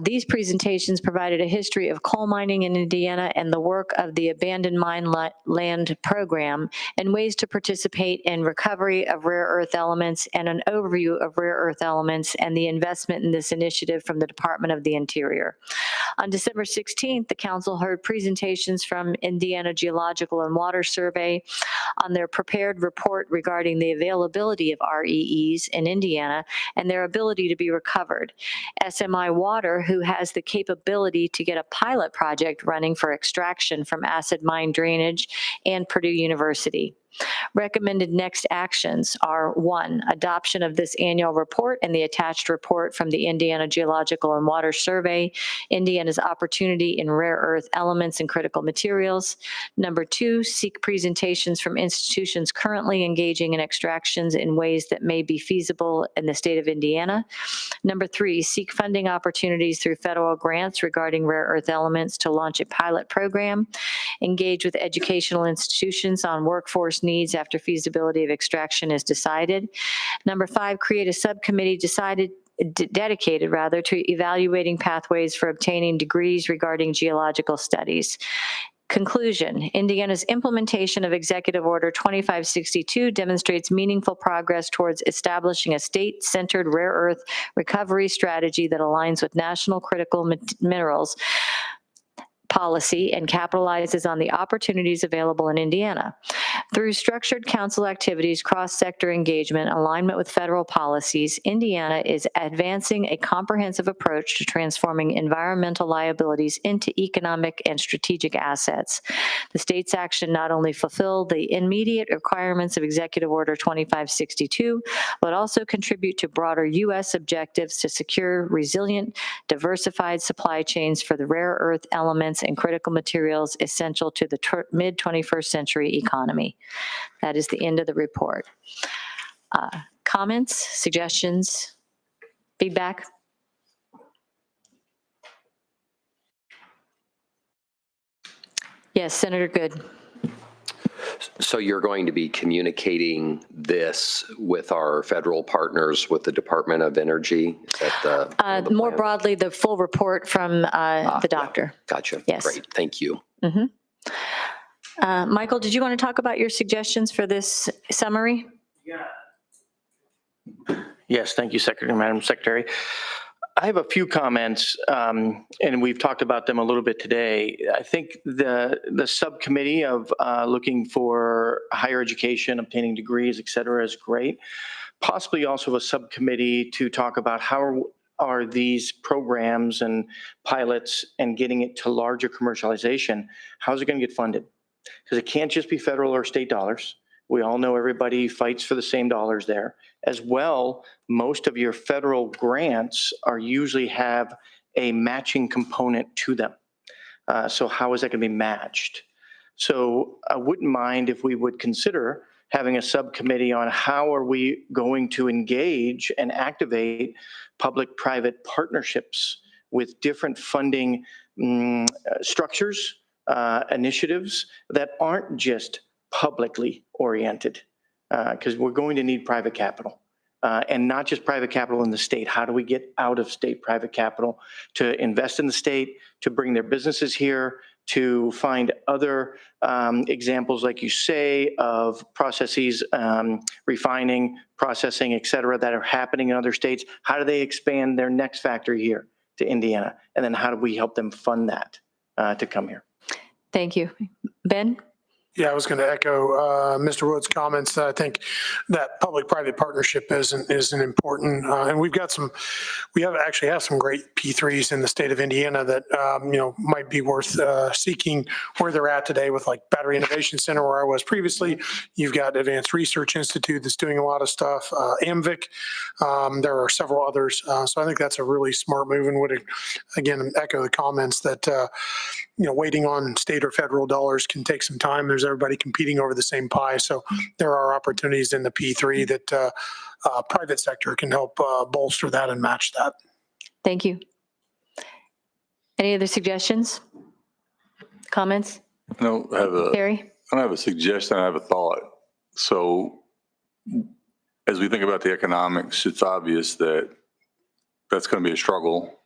These presentations provided a history of coal mining in Indiana and the work of the Abandoned Mine Land Program and ways to participate in recovery of rare earth elements, and an overview of rare earth elements and the investment in this initiative from the Department of the Interior. On December 16th, the council heard presentations from Indiana Geological and Water Survey on their prepared report regarding the availability of REEs in Indiana and their ability to be recovered. SMI Water, who has the capability to get a pilot project running for extraction from acid mine drainage, and Purdue University. Recommended next actions are: 1, adoption of this annual report and the attached report from the Indiana Geological and Water Survey, Indiana's opportunity in rare earth elements and critical materials. 2, seek presentations from institutions currently engaging in extractions in ways that may be feasible in the state of Indiana. 3, seek funding opportunities through federal grants regarding rare earth elements to launch a pilot program. Engage with educational institutions on workforce needs after feasibility of extraction is decided. 5, create a subcommittee dedicated to evaluating pathways for obtaining degrees regarding geological studies. Conclusion: Indiana's implementation of Executive Order 2562 demonstrates meaningful progress towards establishing a state-centered rare earth recovery strategy that aligns with national critical minerals policy and capitalizes on the opportunities available in Indiana. Through structured council activities, cross-sector engagement, alignment with federal policies, Indiana is advancing a comprehensive approach to transforming environmental liabilities into economic and strategic assets. The state's action not only fulfill the immediate requirements of Executive Order 2562, but also contribute to broader U.S. objectives to secure resilient, diversified supply chains for the rare earth elements and critical materials essential to the mid-21st century economy. That is the end of the report. Comments, suggestions, feedback? Yes, Senator Good.
So you're going to be communicating this with our federal partners, with the Department of Energy? Is that the
More
plan?
broadly, the full report from the doctor.
Gotcha.
Yes.
Great. Thank you.
Michael, did you want to talk about your suggestions for this summary?
Yes, thank you, Madam Secretary. I have a few comments, and we've talked about them a little bit today. I think the subcommittee of looking for higher education, obtaining degrees, et cetera, is great. Possibly also a subcommittee to talk about how are these programs and pilots and getting it to larger commercialization, how's it going to get funded? Because it can't just be federal or state dollars. We all know everybody fights for the same dollars there. As well, most of your federal grants are usually have a matching component to them. So how is that going to be matched? So I wouldn't mind if we would consider having a subcommittee on how are we going to engage and activate public-private partnerships with different funding structures, initiatives that aren't just publicly oriented, because we're going to need private capital. And not just private capital in the state. How do we get out of state private capital to invest in the state, to bring their businesses here, to find other examples, like you say, of processes, refining, processing, et cetera, that are happening in other states? How do they expand their next factory here to Indiana? And then how do we help them fund that to come here?
Thank you. Ben?
Yeah, I was going to echo Mr. Wood's comments. I think that public-private partnership is an important, and we actually have some great P3s in the state of Indiana that, might be worth seeking where they're at today with like Battery Innovation Center where I was previously. You've got Advanced Research Institute that's doing a lot of stuff, AMVIC. There are several others. So I think that's a really smart move and would, again, echo the comments that, waiting on state or federal dollars can take some time. There's everybody competing over the same pie. So there are opportunities in the P3 that private sector can help bolster that and match that.
Thank you. Any other suggestions? Comments?
No, I don't have a suggestion, I have a thought. So as we think about the economics, it's obvious that that's going to be a struggle.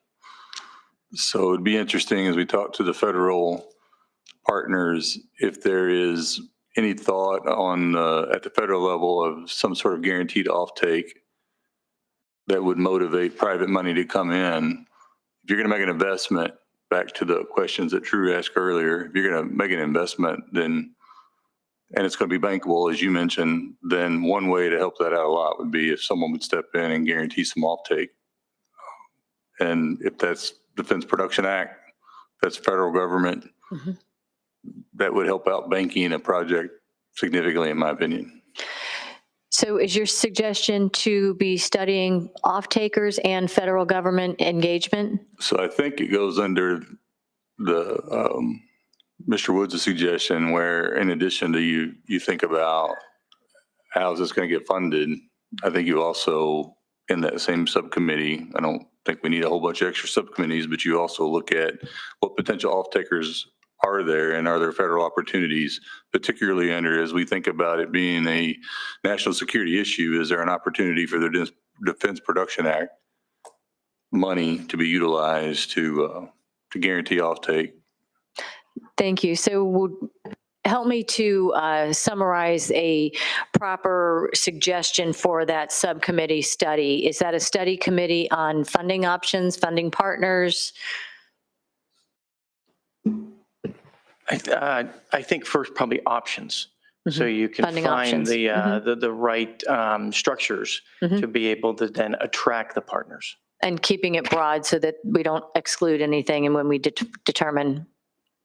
So it'd be interesting as we talk to the federal partners, if there is any thought on at the federal level of some sort of guaranteed offtake that would motivate private money to come in. If you're going to make an investment, back to the questions that Drew asked earlier, if you're going to make an investment, then, and it's going to be bankable, as you mentioned, then one way to help that out a lot would be if someone would step in and guarantee some offtake. And if that's Defense Production Act, that's federal government, that would help out banking a project significantly, in my opinion.
So is your suggestion to be studying off-takers and federal government engagement?
So I think it goes under the Mr. Woods' suggestion, where in addition to you think about how is this going to get funded, I think you also, in that same subcommittee, I don't think we need a whole bunch of extra subcommittees, but you also look at what potential off-takers are there and are there federal opportunities, particularly under, as we think about it being a national security issue, is there an opportunity for the Defense Production Act money to be utilized to guarantee offtake?
Thank you. So help me to summarize a proper suggestion for that subcommittee study. Is that a study committee on funding options, funding partners?
I think first probably options. So you can
Funding
find
options.
the right structures to be able to then attract the partners.
And keeping it broad so that we don't exclude anything and when we determine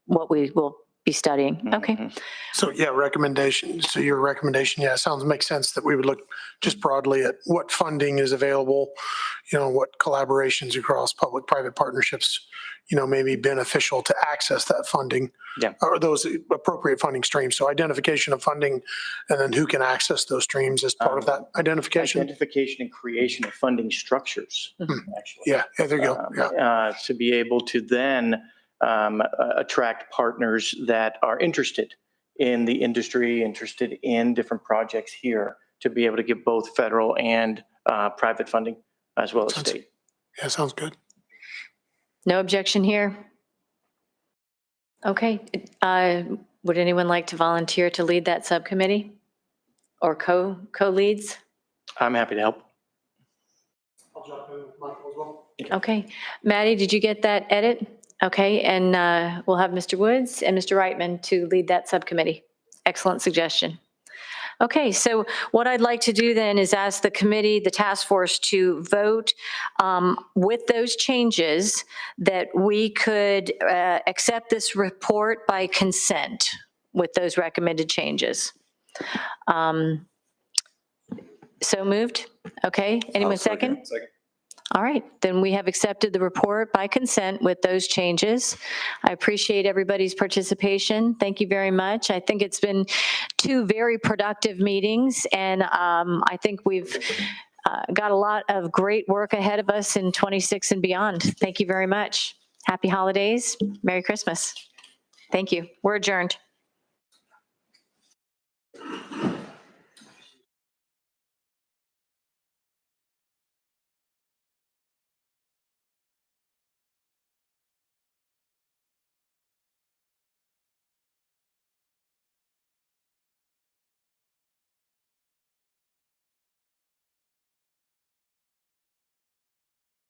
what we will be studying. Okay.
So yeah, recommendation. So your recommendation, makes sense that we would look just broadly at what funding is available, what collaborations across public-private partnerships, may be beneficial to access that funding. Or those appropriate funding streams. So identification of funding and then who can access those streams as part of that identification.
Identification and creation of funding structures, actually.
Yeah, there you go.
To be able to then attract partners that are interested in the industry, interested in different projects here, to be able to get both federal and private funding as well as state.
Yeah, sounds good.
No objection here? Okay. Would anyone like to volunteer to lead that subcommittee or co-leads?
I'm happy to help.
I'll jump in with Michael as well.
Okay. Maddie, did you get that edit? Okay. And we'll have Mr. Woods and Mr. Reitman to lead that subcommittee. Excellent suggestion. Okay, so what I'd like to do then is ask the committee, the task force, to vote with those changes that we could accept this report by consent with those recommended changes. So moved? Okay, anyone second? All right, then we have accepted the report by consent with those changes. I appreciate everybody's participation. Thank you very much. I think it's been 2 very productive meetings, and I think we've got a lot of great work ahead of us in 26 and beyond. Thank you very much. Happy holidays. Merry Christmas. Thank you. We're adjourned.